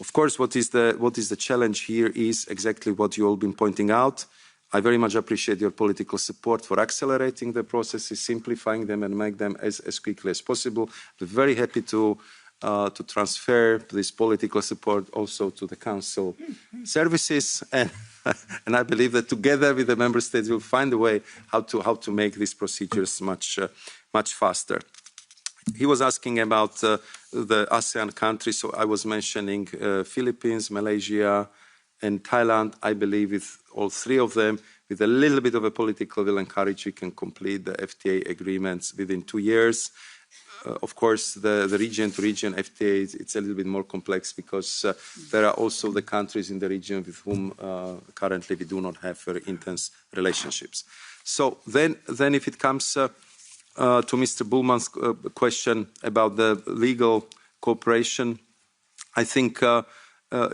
Of course, what is the challenge here is exactly what you all been pointing out. I very much appreciate your political support for accelerating the processes, simplifying them, and make them as quickly as possible. We're very happy to transfer this political support also to the Council services, and I believe that together with the Member States we'll find a way how to make these procedures much faster. He was asking about the ASEAN countries, so I was mentioning Philippines, Malaysia, and Thailand. I believe with all three of them, with a little bit of a political will and courage, we can complete the FTA agreements within 2 years. Of course, the region-to-region FTA, it's a little bit more complex because there are also the countries in the region with whom currently we do not have very intense relationships. So then if it comes to Mr. Bullman's question about the legal cooperation, I think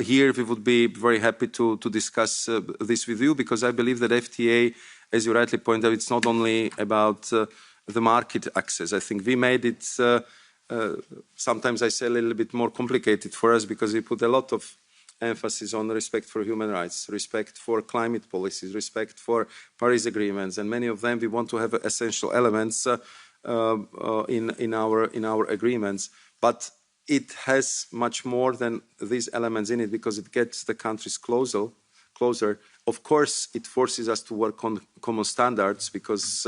here we would be very happy to discuss this with you, because I believe that FTA, as you rightly point out, it's not only about the market access. I think we made it, sometimes I say, a little bit more complicated for us, because we put a lot of emphasis on respect for human rights, respect for climate policies, respect for Paris agreements, and many of them we want to have essential elements in our agreements. But it has much more than these elements in it because it gets the countries closer. Of course, it forces us to work on common standards because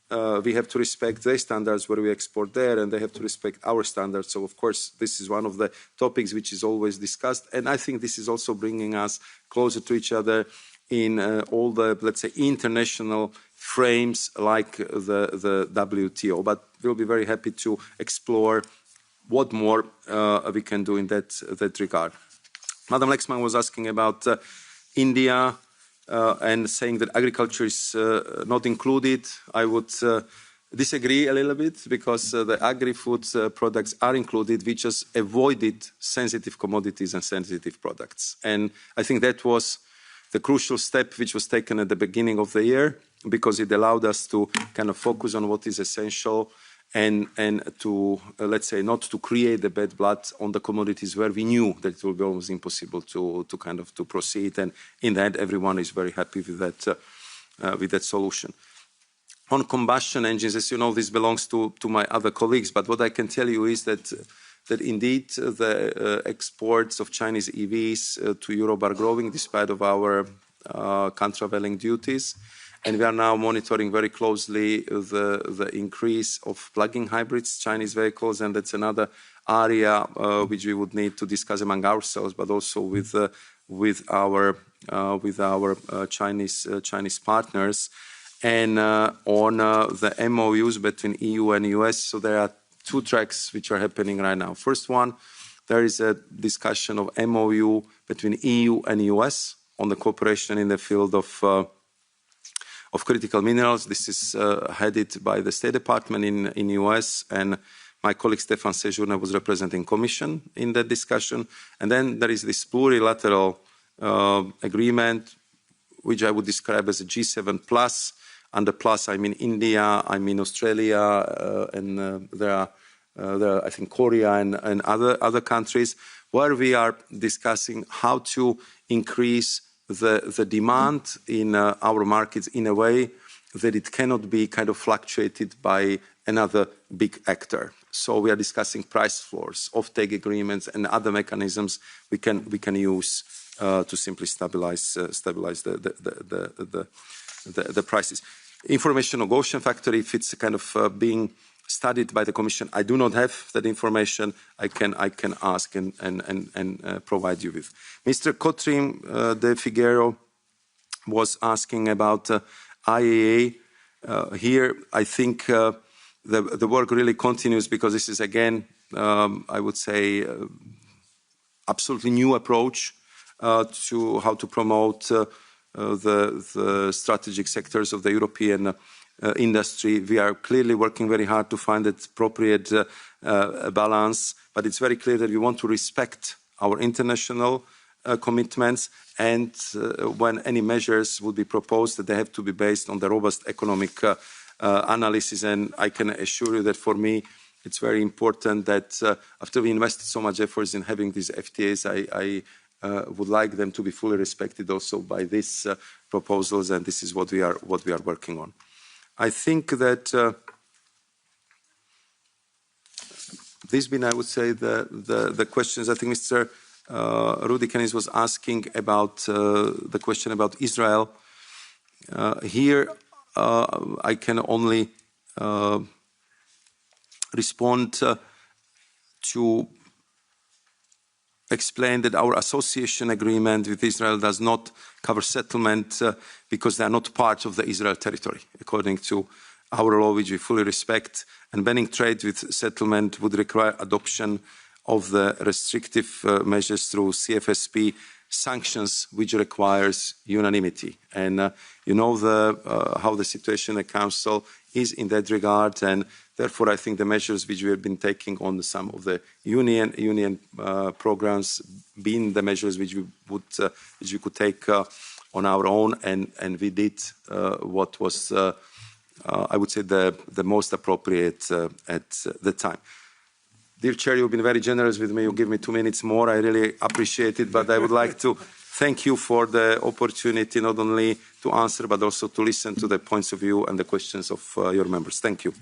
we have to respect their standards where we export there, and they have to respect our standards. So, of course, this is one of the topics which is always discussed. And I think this is also bringing us closer to each other in all the, let's say, international frames like the WTO. But we'll be very happy to explore what more we can do in that regard. Madam Lexman was asking about India and saying that agriculture is not included. I would disagree a little bit because the agri-food products are included. We just avoided sensitive commodities and sensitive products. And I think that was the crucial step which was taken at the beginning of the year because it allowed us to kind of focus on what is essential and to, let's say, not to create the bad blood on the commodities where we knew that it would be almost impossible to proceed. And in that, everyone is very happy with that solution. On combustion engines, as you know, this belongs to my other colleagues. But what I can tell you is that indeed the exports of Chinese EVs to Europe are growing despite of our countervailing duties. And we are now monitoring very closely the increase of plug-in hybrids, Chinese vehicles, and that's another area which we would need to discuss among ourselves, but also with our Chinese partners. And on the MOUs between EU and US, so there are two tracks which are happening right now. First one, there is a discussion of MOU between EU and US on the cooperation in the field of critical minerals. This is headed by the State Department in US, and my colleague Stefan Sejourne was representing Commission in that discussion. And then there is this plurilateral agreement, which I would describe as a G7 plus. Under plus, I mean India, I mean Australia, and there are I think Korea and other countries, where we are discussing how to increase the demand in our markets in a way that it cannot be kind of fluctuated by another big actor. So we are discussing price floors, offtake agreements, and other mechanisms we can use to simply stabilize the prices. Information on Goshen factory, if it's kind of being studied by the Commission, I do not have that information. I can ask and provide you with. Mr. Kotrim de Figueiro was asking about IAA. Here, I think the work really continues because this is again, I would say, absolutely new approach to how to promote the strategic sectors of the European industry. We are clearly working very hard to find that appropriate balance, but it's very clear that we want to respect our international commitments, and when any measures would be proposed, that they have to be based on the robust economic analysis. And I can assure you that for me, it's very important that after we invested so much efforts in having these FTAs, I would like them to be fully respected also by these proposals, and this is what we are working on. I think that these been, I would say, the questions. I think Mr. Rudi Kennis was asking about the question about Israel. Here, I can only respond to explain that our association agreement with Israel does not cover settlement because they are not part of the Israel territory, according to our law, which we fully respect. And banning trade with settlement would require adoption of the restrictive measures through CFSP sanctions, which requires unanimity. And you know how the situation in the Council is in that regard, and therefore I think the measures which we have been taking on some of the union programs, being the measures which we could take on our own, and we did what was, I would say, the most appropriate at the time. Dear Chair, you've been very generous with me. You give me 2 minutes more. I really appreciate it. But I would like to thank you for the opportunity not only to answer, but also to listen to the points of view and the questions of your members. Thank you.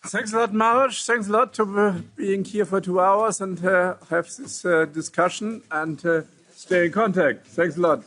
Thanks a lot, Maroš. Thanks a lot for being here for 2 hours and have this discussion and stay in contact. Thanks a lot.